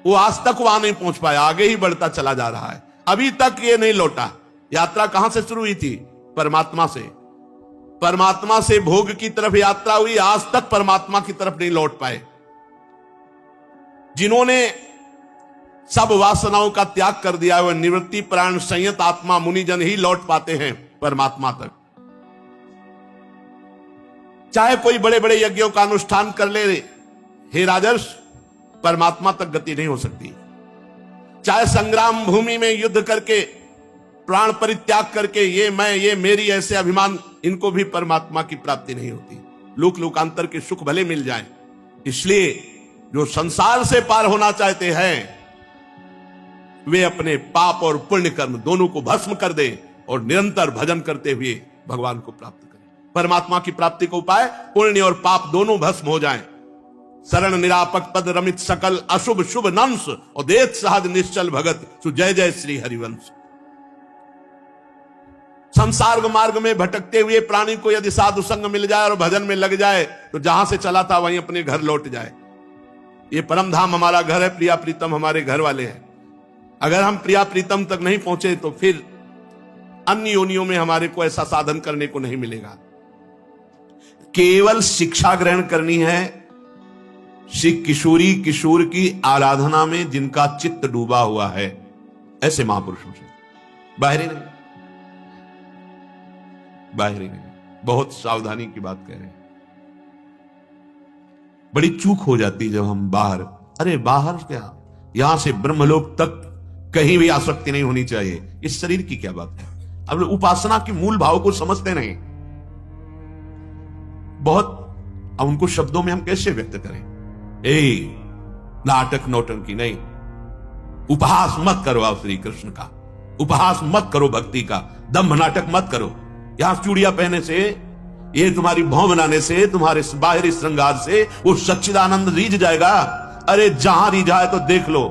वो आज तक वहां नहीं पहुंच पाया, आगे ही बढ़ता चला जा रहा है। अभी तक ये नहीं लौटा। यात्रा कहां से शुरू हुई थी? परमात्मा से। परमात्मा से भोग की तरफ यात्रा हुई, आज तक परमात्मा की तरफ नहीं लौट पाए। जिन्होंने सब वासनाओं का त्याग कर दिया, वह निवृत्ति प्राण संयत आत्मा मुनिजन ही लौट पाते हैं परमात्मा तक। चाहे कोई बड़े बड़े यज्ञों का अनुष्ठान कर ले, हे राजर्ष, परमात्मा तक गति नहीं हो सकती। चाहे संग्राम भूमि में युद्ध करके, प्राण परित्याग करके, ये मैं, ये मेरी, ऐसे अभिमान, इनको भी परमात्मा की प्राप्ति नहीं होती। लोक लोकांतर के सुख भले मिल जाएं। इसलिए जो संसार से पार होना चाहते हैं वे अपने पाप और पुण्य कर्म दोनों को भस्म कर दे और निरंतर भजन करते हुए भगवान को प्राप्त करें। परमात्मा की प्राप्ति का उपाय पुण्य और पाप दोनों भस्म हो जाएं। शरण निरापक पद रमित सकल अशुभ शुभ नंस और देत सहज निश्चल भगत सु जय जय श्री हरिवंश। संसार मार्ग में भटकते हुए प्राणी को यदि साधु संग मिल जाए और भजन में लग जाए तो जहां से चला था वहीं अपने घर लौट जाए। ये परम धाम हमारा घर है, प्रिया प्रीतम हमारे घर वाले हैं। अगर हम प्रिया प्रीतम तक नहीं पहुंचे तो फिर अन्य योनियों में हमारे को ऐसा साधन करने को नहीं मिलेगा। केवल शिक्षा ग्रहण करनी है श्री किशोरी किशोर की आराधना में जिनका चित्त डूबा हुआ है, ऐसे महापुरुषों से, बाहरी नहीं, बाहरी नहीं। बहुत सावधानी की बात कह रहे हैं। बड़ी चूक हो जाती जब हम बाहर, अरे बाहर क्या, यहां से ब्रह्मलोक तक कहीं भी आसक्ति नहीं होनी चाहिए। इस शरीर की क्या बात है। अब उपासना के मूल भाव को समझते नहीं बहुत। अब उनको शब्दों में हम कैसे व्यक्त करें। नाटक नौटंकी नहीं, उपहास मत करो आप श्री कृष्ण का, उपहास मत करो भक्ति का, दम्भ नाटक मत करो। यहां चूड़ियां पहने से, ये तुम्हारी भौं बनाने से, तुम्हारे बाहरी श्रृंगार से वो सच्चिदानंद रीझ जाएगा। अरे जहां रीझा है तो देख लो,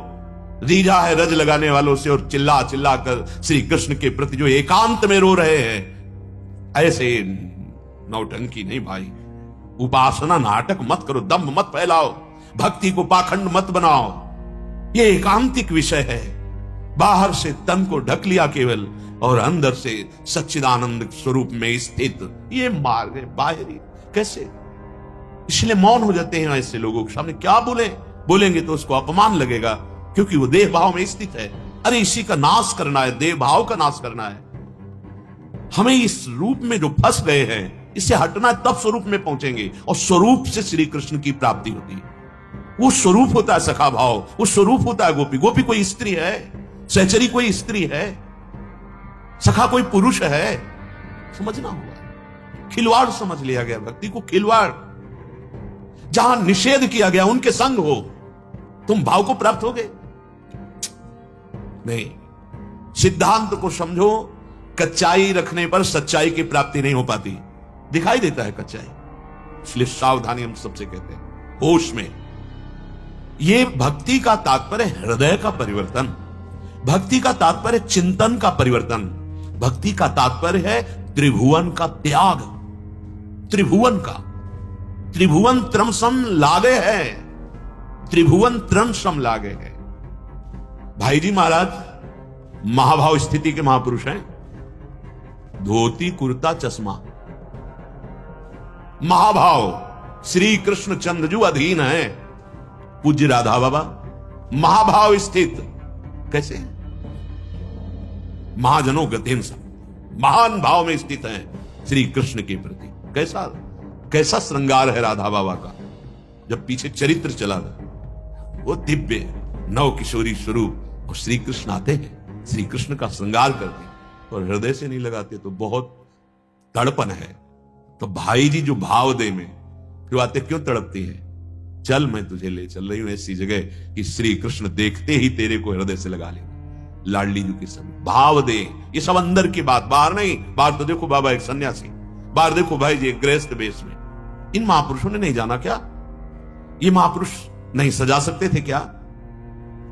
रीझा है रज लगाने वालों से और चिल्ला चिल्ला कर श्री कृष्ण के प्रति जो एकांत में रो रहे हैं। ऐसे नौटंकी नहीं भाई, उपासना नाटक मत करो, दम्भ मत फैलाओ, भक्ति को पाखंड मत बनाओ। ये एकांतिक विषय है। बाहर से तन को ढक लिया केवल और अंदर से सच्चिदानंद स्वरूप में स्थित, ये मार्ग है बाहरी। कैसे? इसलिए मौन हो जाते हैं ऐसे लोगों के सामने। क्या बोलेंगे तो उसको अपमान लगेगा, क्योंकि वो देह भाव में स्थित है। अरे इसी का नाश करना है, देह भाव का नाश करना है। हमें इस रूप में जो फंस गए हैं, इससे हटना है, तब स्वरूप में पहुंचेंगे। और स्वरूप से श्री कृष्ण की प्राप्ति होती है। वो स्वरूप होता है सखा भाव, वो स्वरूप होता है गोपी। गोपी कोई स्त्री है, सहचरी कोई स्त्री है, सखा कोई पुरुष है, समझना होगा। खिलवाड़ समझ लिया गया भक्ति को, खिलवाड़। जहां निषेध किया गया उनके संग हो, तुम भाव को प्राप्त होगे नहीं। सिद्धांत को समझो, कच्चाई रखने पर सच्चाई की प्राप्ति नहीं हो पाती। दिखाई देता है कच्चाई, इसलिए सावधानी हम सबसे कहते हैं, होश में। ये भक्ति का तात्पर्य हृदय का परिवर्तन, भक्ति का तात्पर्य चिंतन का परिवर्तन, भक्ति का तात्पर्य है त्रिभुवन का त्याग। त्रिभुवन का, त्रिभुवन त्रमसम लागे है, त्रिभुवन त्रमसम लागे है। भाई जी महाराज महाभाव स्थिति के महापुरुष हैं। धोती कुर्ता चश्मा, महाभाव श्री कृष्ण चंद्रजू अधीन है। पूज्य राधा बाबा महाभाव स्थित, कैसे? महाजनों गतेन सब, महान भाव में स्थित हैं श्री कृष्ण के प्रति। कैसा कैसा श्रृंगार है राधा बाबा का। जब पीछे चरित्र चला वो दिव्य नव किशोरी स्वरूप, और श्री कृष्ण आते हैं, श्री कृष्ण का श्रृंगार करते हैं और हृदय से नहीं लगाते तो बहुत तड़पन है। तो भाई जी जो भाव दे में जो आते, क्यों तड़पती है? चल मैं तुझे ले चल रही हूं ऐसी जगह कि श्री कृष्ण देखते ही तेरे को हृदय से लगा ले। लाडली जी के समय भाव दे, ये सब अंदर की बात, बाहर नहीं। बाहर तो देखो बाबा एक सन्यासी, बाहर देखो भाई जी एक गृहस्थ वेश में। इन महापुरुषों ने नहीं जाना क्या? ये महापुरुष नहीं सजा सकते थे क्या?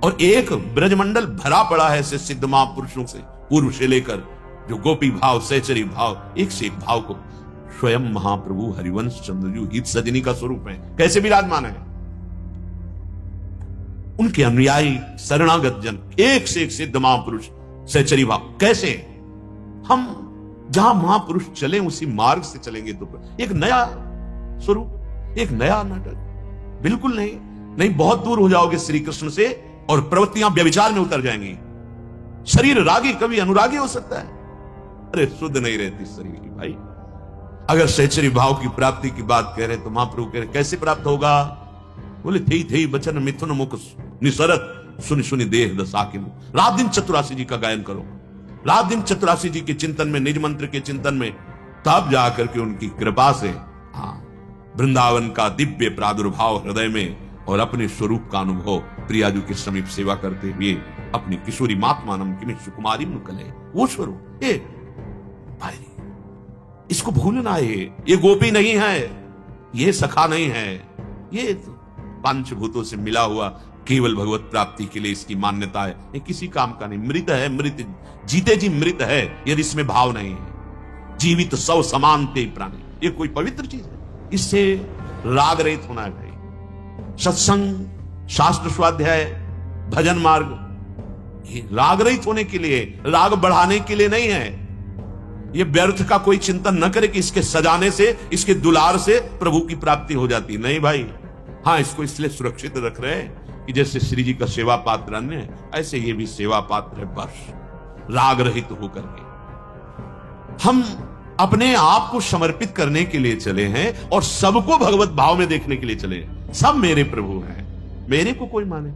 और एक ब्रजमंडल भरा पड़ा है ऐसे सिद्ध महापुरुषों से, पूर्व से लेकर जो गोपी भाव, सहचरी भाव, एक से एक भाव को स्वयं महाप्रभु हरिवंश चंद्रजू हित सजनी का स्वरूप है, कैसे विराजमान है। उनके अनुयायी शरणागत जन, एक से एक सिद्ध महापुरुष, सहचरी भाव। कैसे हम जहां महापुरुष चले उसी मार्ग से चलेंगे तो एक नया स्वरूप, एक नया नाटक। बिल्कुल नहीं, बहुत दूर हो जाओगे श्री कृष्ण से और प्रवृत्तियां व्यभिचार में उतर जाएंगी। शरीर रागी कभी अनुरागी हो सकता है। अरे शुद्ध नहीं रहती शरीर की भाई। अगर सहचरी भाव की प्राप्ति की बात कह रहे तो महाप्रभु कह रहे कैसे प्राप्त होगा? बोले थे बचन मिथुन मुख निसरत सुनि सुनि देह दशा के। रात दिन चतुरासी जी का गायन करो, रात दिन चतुरासी जी के चिंतन में, निज मंत्र के चिंतन में, तब जाकर के उनकी कृपा से वृंदावन का दिव्य प्रादुर्भाव हृदय में और अपने स्वरूप का अनुभव प्रियाजू के समीप सेवा करते हुए अपनी किशोरी मातमानम की सुकुमारी मुकले, वो स्वरूप। भाई इसको भूलना है, ये गोपी नहीं है, ये सखा नहीं है, ये पंचभूतों से मिला हुआ केवल भगवत प्राप्ति के लिए इसकी मान्यता है। ये किसी काम का नहीं, मृत है, मृत जीते जी मृत है यदि इसमें भाव नहीं है। जीवित सव समान ते प्राणी, ये कोई पवित्र चीज है? इससे राग रहित होना है भाई। सत्संग, शास्त्र स्वाध्याय, भजन मार्ग, ये राग रहित होने के लिए, राग बढ़ाने के लिए नहीं है। ये व्यर्थ का कोई चिंतन न करे कि इसके सजाने से, इसके दुलार से प्रभु की प्राप्ति हो जाती, नहीं भाई। हाँ, इसको इसलिए सुरक्षित रख रहे हैं कि जैसे श्री जी का सेवा पात्र अन्य है, ऐसे ये भी सेवा पात्र है, बस राग रहित होकर के। हम अपने आप को समर्पित करने के लिए चले हैं और सबको भगवत भाव में देखने के लिए चले हैं। सब मेरे प्रभु हैं, मेरे को कोई माने?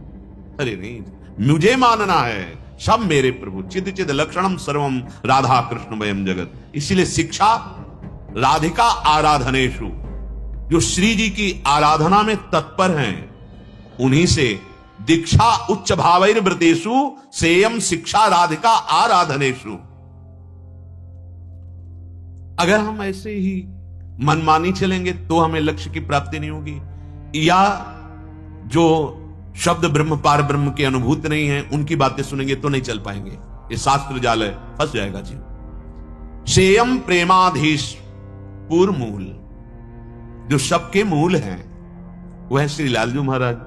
अरे नहीं, मुझे मानना है, सब मेरे प्रभु। चिद चिद लक्षणम सर्वम राधा कृष्ण वयम जगत। इसीलिए शिक्षा राधिका आराधनेषु, जो श्री जी की आराधना में तत्पर हैं, उन्हीं से दीक्षा उच्च भावैर व्रतेषु सेयम शिक्षा राधिका आराधनेषु। अगर हम ऐसे ही मनमानी चलेंगे तो हमें लक्ष्य की प्राप्ति नहीं होगी, या जो शब्द ब्रह्म पार ब्रह्म की अनुभूति नहीं है उनकी बातें सुनेंगे तो नहीं चल पाएंगे। ये शास्त्र जाल है, फंस जाएगा जीव। सेयम प्रेमाधीश पूर्व मूल, जो सबके मूल हैं वह श्री लालजू महाराज।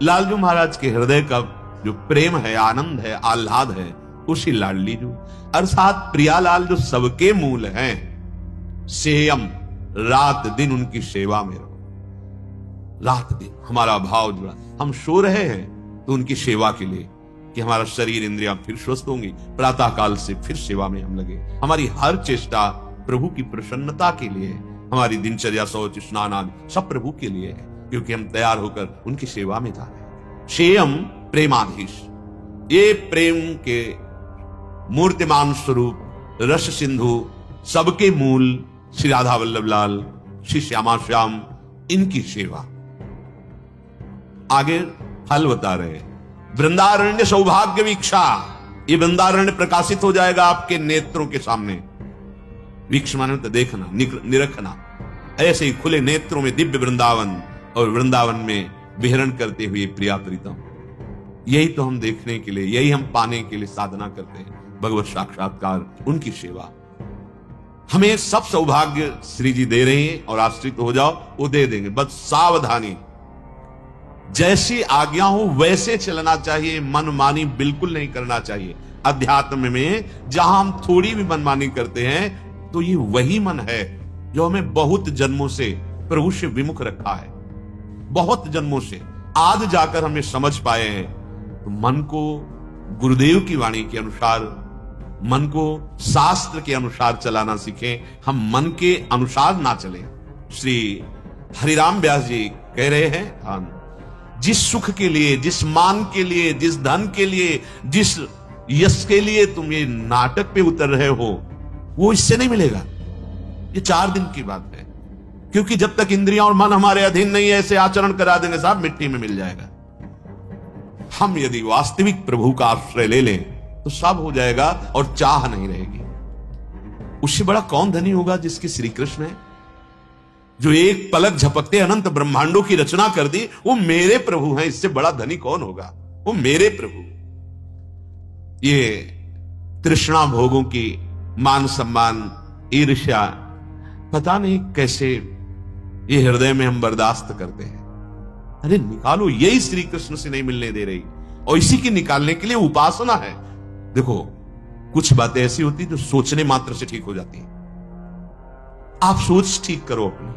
लालजू महाराज के हृदय का जो प्रेम है, आनंद है, आह्लाद है, उसी लाडली जू अर्थात प्रियालाल जो सबके मूल हैं। सेयम, रात दिन उनकी सेवा में रहो। रात दिन हमारा भाव जुड़ा, हम सो रहे हैं तो उनकी सेवा के लिए कि हमारा शरीर इंद्रियां फिर स्वस्थ होंगी, प्रातः काल से फिर सेवा में हम लगे। हमारी हर चेष्टा प्रभु की प्रसन्नता के लिए है। हमारी दिनचर्या, शौच, स्नान आदि सब प्रभु के लिए है, क्योंकि हम तैयार होकर उनकी सेवा में जा रहे हैं। शेयम प्रेमाधीश, ये प्रेम के मूर्तिमान स्वरूप, रस सिंधु, सबके मूल श्री राधा वल्लभ लाल, श्री श्यामा श्याम, इनकी सेवा। आगे फल बता रहे हैं। वृंदारण्य सौभाग्य वीक्षा, ये वृंदारण्य प्रकाशित हो जाएगा आपके नेत्रों के सामने। वीक्ष माने तो देखना, निरखना। ऐसे ही खुले नेत्रों में दिव्य वृंदावन, और वृंदावन में विहरण करते हुए प्रिया प्रीतम। यही तो हम देखने के लिए, यही हम पाने के लिए साधना करते हैं, भगवत साक्षात्कार, उनकी सेवा। हमें सब सौभाग्य श्री जी दे रहे हैं और आश्रित हो जाओ, वो दे देंगे, बस सावधानी। जैसी आज्ञा हो वैसे चलना चाहिए, मनमानी बिल्कुल नहीं करना चाहिए। अध्यात्म में जहां हम थोड़ी भी मनमानी करते हैं तो ये वही मन है जो हमें बहुत जन्मों से प्रभु से विमुख रखा है, बहुत जन्मों से। आज जाकर हमें समझ पाए हैं तो मन को गुरुदेव की वाणी के अनुसार, मन को शास्त्र के अनुसार चलाना सीखें। हम मन के अनुसार ना चलें। श्री हरिराम व्यास जी कह रहे हैं, जिस सुख के लिए, जिस मान के लिए, जिस धन के लिए, जिस यश के लिए तुम ये नाटक पे उतर रहे हो, वो इससे नहीं मिलेगा। ये 4 दिन की बात है, क्योंकि जब तक इंद्रियां और मन हमारे अधीन नहीं है, ऐसे आचरण करा देंगे साहब, मिट्टी में मिल जाएगा। हम यदि वास्तविक प्रभु का आश्रय ले लें तो सब हो जाएगा और चाह नहीं रहेगी। उससे बड़ा कौन धनी होगा जिसकी श्री कृष्ण है, जो एक पलक झपकते अनंत ब्रह्मांडों की रचना कर दी, वो मेरे प्रभु हैं। इससे बड़ा धनी कौन होगा? वो मेरे प्रभु। ये तृष्णा भोगों की, मान सम्मान, ईर्ष्या, पता नहीं कैसे ये हृदय में हम बर्दाश्त करते हैं। अरे निकालो, यही श्री कृष्ण से नहीं मिलने दे रही, और इसी की निकालने के लिए उपासना है। देखो, कुछ बातें ऐसी होती जो सोचने मात्र से ठीक हो जाती है। आप सोच ठीक करो अपनी,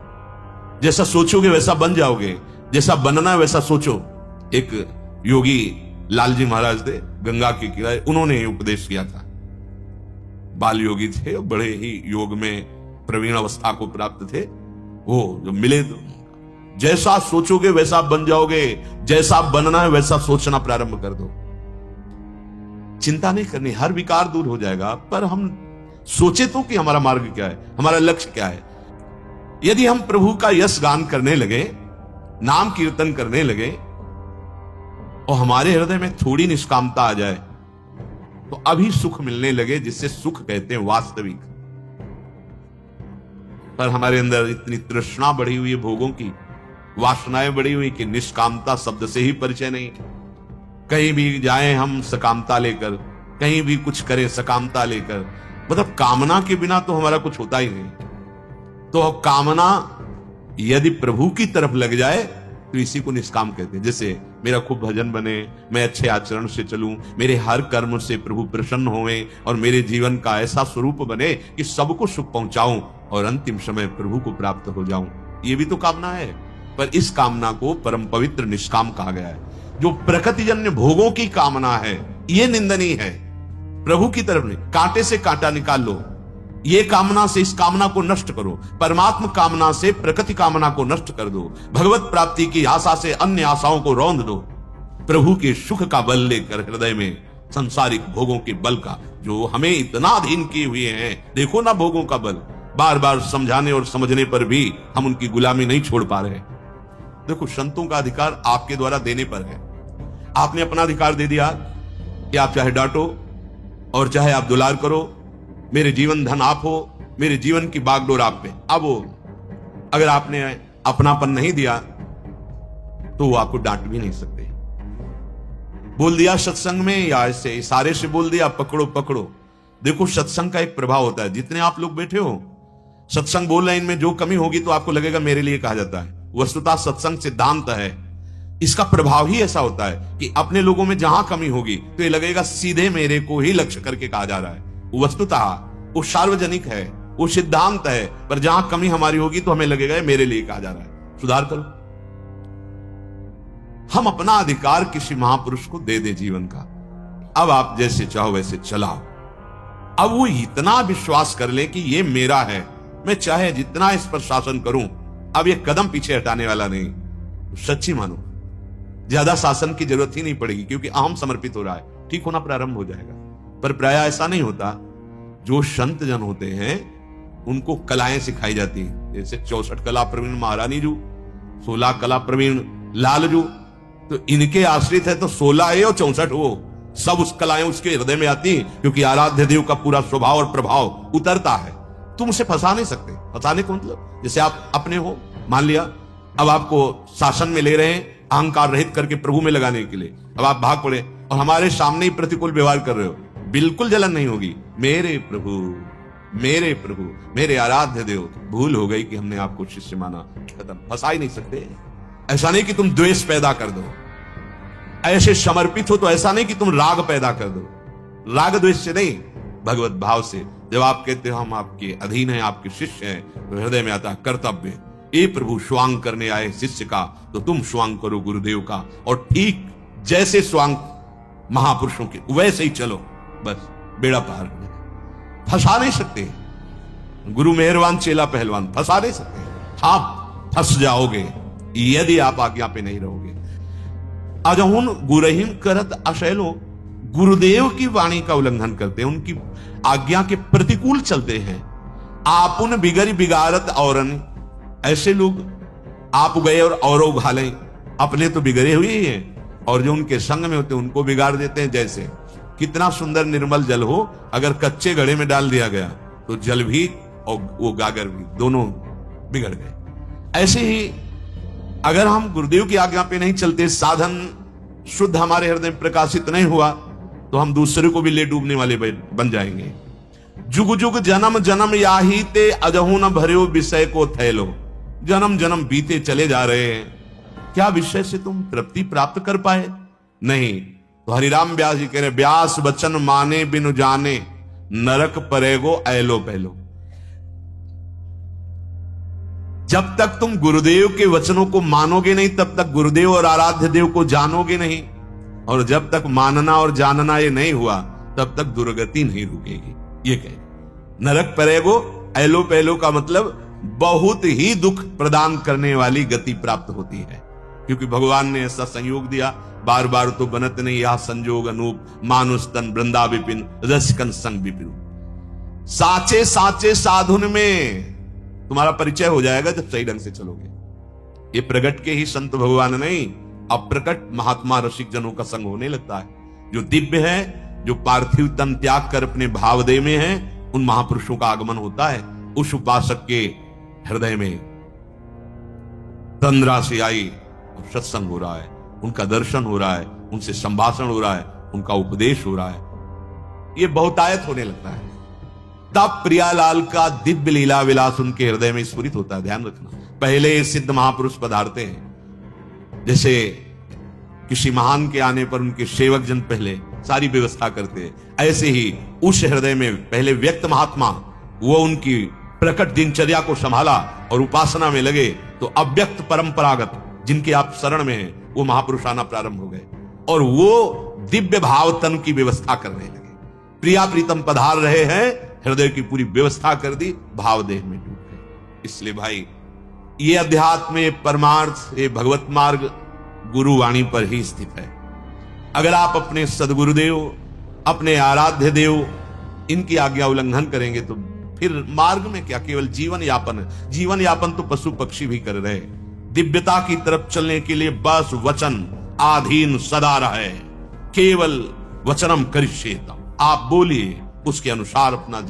जैसा सोचोगे वैसा बन जाओगे, जैसा बनना है वैसा सोचो। एक योगी लालजी महाराज थे, गंगा के किनारे, उन्होंने उपदेश किया था। बाल योगी थे, बड़े ही योग में प्रवीण अवस्था को प्राप्त थे। वो जो मिले तो जैसा सोचोगे वैसा बन जाओगे, जैसा बनना है वैसा सोचना प्रारंभ कर दो। चिंता नहीं करनी, हर विकार दूर हो जाएगा। पर हम सोचे तो कि हमारा मार्ग क्या है, हमारा लक्ष्य क्या है। यदि हम प्रभु का यश गान करने लगे, नाम कीर्तन करने लगे, और हमारे हृदय में थोड़ी निष्कामता आ जाए, तो अभी सुख मिलने लगे, जिससे सुख कहते हैं वास्तविक। पर हमारे अंदर इतनी तृष्णा बढ़ी हुई है, भोगों की वासनाएं बढ़ी हुई, कि निष्कामता शब्द से ही परिचय नहीं। कहीं भी जाएं हम सकामता लेकर, कहीं भी कुछ करें सकामता लेकर, मतलब कामना के बिना तो हमारा कुछ होता ही नहीं। तो कामना यदि प्रभु की तरफ लग जाए तो इसी को निष्काम कहते हैं। जैसे मेरा खूब भजन बने, मैं अच्छे आचरण से चलूं, मेरे हर कर्म से प्रभु प्रसन्न होवें और मेरे जीवन का ऐसा स्वरूप बने कि सबको सुख पहुंचाऊं और अंतिम समय प्रभु को प्राप्त हो जाऊं, ये भी तो कामना है। पर इस कामना को परम पवित्र निष्काम कहा गया है। जो प्रकृतिजन्य भोगों की कामना है ये निंदनीय है, प्रभु की तरफ नहीं। कांटे से कांटा निकाल लो, ये कामना से इस कामना को नष्ट करो। परमात्म कामना से प्रकृति कामना को नष्ट कर दो। भगवत प्राप्ति की आशा से अन्य आशाओं को रौंद दो। प्रभु के सुख का बल लेकर हृदय में संसारिक भोगों के बल का, जो हमें इतना अधीन किए हुए हैं, देखो ना भोगों का बल, बार बार समझाने और समझने पर भी हम उनकी गुलामी नहीं छोड़ पा रहे। देखो, संतों का अधिकार आपके द्वारा देने पर है। आपने अपना अधिकार दे दिया कि आप चाहे डांटो और चाहे आप दुलार करो, मेरे जीवन धन आप हो, मेरे जीवन की बागडोर आप पे। अब वो अगर आपने अपनापन नहीं दिया तो वो आपको डांट भी नहीं सकते। बोल दिया सत्संग में या ऐसे इशारे से बोल दिया, पकड़ो पकड़ो। देखो, सत्संग का एक प्रभाव होता है। जितने आप लोग बैठे हो, सत्संग बोल रहे हैं, इनमें जो कमी होगी तो आपको लगेगा मेरे लिए कहा जाता है। वस्तुतः सत्संग सिद्धांत है, इसका प्रभाव ही ऐसा होता है कि अपने लोगों में जहां कमी होगी तो ये लगेगा सीधे मेरे को ही लक्ष्य करके कहा जा रहा है। वस्तुतः वो सार्वजनिक है, वो सिद्धांत है, पर जहां कमी हमारी होगी तो हमें लगेगा मेरे लिए कहा जा रहा है, सुधार करो। हम अपना अधिकार किसी महापुरुष को दे दे जीवन का। अब आप जैसे चाहो वैसे चलाओ। अब वो इतना विश्वास कर ले कि ये मेरा है, मैं चाहे जितना इस पर शासन करूं, अब ये कदम पीछे हटाने वाला नहीं। तो सच्ची मानो, ज्यादा शासन की जरूरत ही नहीं पड़ेगी, क्योंकि अहम समर्पित हो रहा है, ठीक होना प्रारंभ हो जाएगा। पर प्राय ऐसा नहीं होता। जो संत जन होते हैं उनको कलाएं सिखाई जाती हैं, जैसे 64 कला प्रवीण महारानी जू, 16 कला प्रवीण लाल जू। तो इनके आश्रित है तो 16 है और 64 हो, सब उस कलाएं उसके हृदय में आती हैं, क्योंकि आराध्य देव का पूरा स्वभाव और प्रभाव उतरता है। तुम उसे फंसा नहीं सकते। फंसाने को मतलब जैसे आप अपने हो, मान लिया अब आपको शासन में ले रहे हैं अहंकार रहित करके प्रभु में लगाने के लिए, अब आप भाग पड़े और हमारे सामने ही प्रतिकूल व्यवहार कर रहे हो, बिल्कुल जलन नहीं होगी। मेरे प्रभु, मेरे प्रभु, मेरे आराध्य देव, भूल हो गई कि हमने आपको शिष्य माना, खत्म। फंसा ही नहीं सकते। ऐसा नहीं कि तुम द्वेष पैदा कर दो, ऐसे समर्पित हो तो ऐसा नहीं कि तुम राग पैदा कर दो। राग द्वेष से नहीं, भगवत भाव से। जब आप कहते हो हम आपके अधीन हैं, आपके शिष्य हैं, तो हृदय में आता कर्तव्य। ए प्रभु, स्वांग करने आए शिष्य का तो तुम स्वांग करो गुरुदेव का, और ठीक जैसे स्वांग महापुरुषों के वैसे ही चलो, बस बेड़ा पार हो जाए। फंसा नहीं सकते। गुरु मेहरबान चेला पहलवान, फंसा नहीं सकते। आप फंस जाओगे यदि आप आज्ञा पे नहीं रहोगे। अजहुन गुरहिम करत अशैलो, गुरुदेव की वाणी का उल्लंघन करते हैं, उनकी आज्ञा के प्रतिकूल चलते हैं। आपुन बिगड़ बिगाड़त औरन, ऐसे लोग आप गए और औरों घालें, अपने तो बिगड़े हुए ही हैं और जो उनके संग में होते हैं उनको बिगाड़ देते हैं। जैसे कितना सुंदर निर्मल जल हो, अगर कच्चे घड़े में डाल दिया गया तो जल भी और वो गागर भी दोनों बिगड़ गए। ऐसे ही अगर हम गुरुदेव की आज्ञा पे नहीं चलते, साधन शुद्ध हमारे हृदय में प्रकाशित नहीं हुआ, तो हम दूसरे को भी ले डूबने वाले बन जाएंगे। जुग जुग जन्म जन्म याही ते अजहू न भर्यो विषय को थैलो, जन्म जन्म बीते चले जा रहे हैं, क्या विषय से तुम तृप्ति प्राप्त कर पाए? नहीं। तो हरिराम व्यास जी कह रहे, व्यास वचन माने बिनु जाने, नरक परेगो ऐलो पहलो। जब तक तुम गुरुदेव के वचनों को मानोगे नहीं, तब तक गुरुदेव और आराध्य देव को जानोगे नहीं, और जब तक मानना और जानना ये नहीं हुआ तब तक दुर्गति नहीं रुकेगी। ये कहे नरक परेगो ऐलो पहलो का मतलब बहुत ही दुख प्रदान करने वाली गति प्राप्त होती है, क्योंकि भगवान ने ऐसा संयोग दिया, बार बार तो बनत नहीं यह संजोग अनूप, मानुष तन वृंदा विपिन रसिकन संग विपिन। साचे साचे साधुन में तुम्हारा परिचय हो जाएगा जब सही ढंग से चलोगे। ये प्रगट के ही संत भगवान नहीं, अप्रकट महात्मा रसिक जनों का संग होने लगता है। जो दिव्य है, जो पार्थिव तन त्याग कर अपने भावदेह में है, उन महापुरुषों का आगमन होता है। उस उपासक के हृदय में तंद्रा से आई और सत्संग हो रहा है, उनका दर्शन हो रहा है, उनसे संभाषण हो रहा है, उनका उपदेश हो रहा है, ये बहुतायत होने लगता है। तब प्रियालाल का दिव्य लीला विलास उनके हृदय में स्फुरित होता है। ध्यान रखना, पहले सिद्ध महापुरुष पधारते हैं, जैसे किसी महान के आने पर उनके सेवक जन पहले सारी व्यवस्था करते हैं, ऐसे ही उस हृदय में पहले व्यक्त महात्मा वो उनकी प्रकट दिनचर्या को संभाला और उपासना में लगे, तो अव्यक्त परंपरागत जिनके आप शरण में हैं वो महापुरुष आना प्रारंभ हो गए और वो दिव्य भाव तन की व्यवस्था करने लगे। प्रिया प्रीतम पधार रहे हैं, हृदय की पूरी व्यवस्था कर दी, भाव देह में डूब गए। इसलिए भाई ये अध्यात्म, ये परमार्थ, ये भगवत मार्ग गुरु वाणी पर ही स्थित है। अगर आप अपने सदगुरुदेव, अपने आराध्य देव, इनकी आज्ञा उल्लंघन करेंगे तो फिर मार्ग में क्या, केवल जीवन यापन है। जीवन यापन तो पशु पक्षी भी कर रहे। दिव्यता की तरफ चलने के लिए बस वचन आधीन सदा रहे, केवल वचनम करिष्येत, आप बोलिए, उसके अनुसार अपना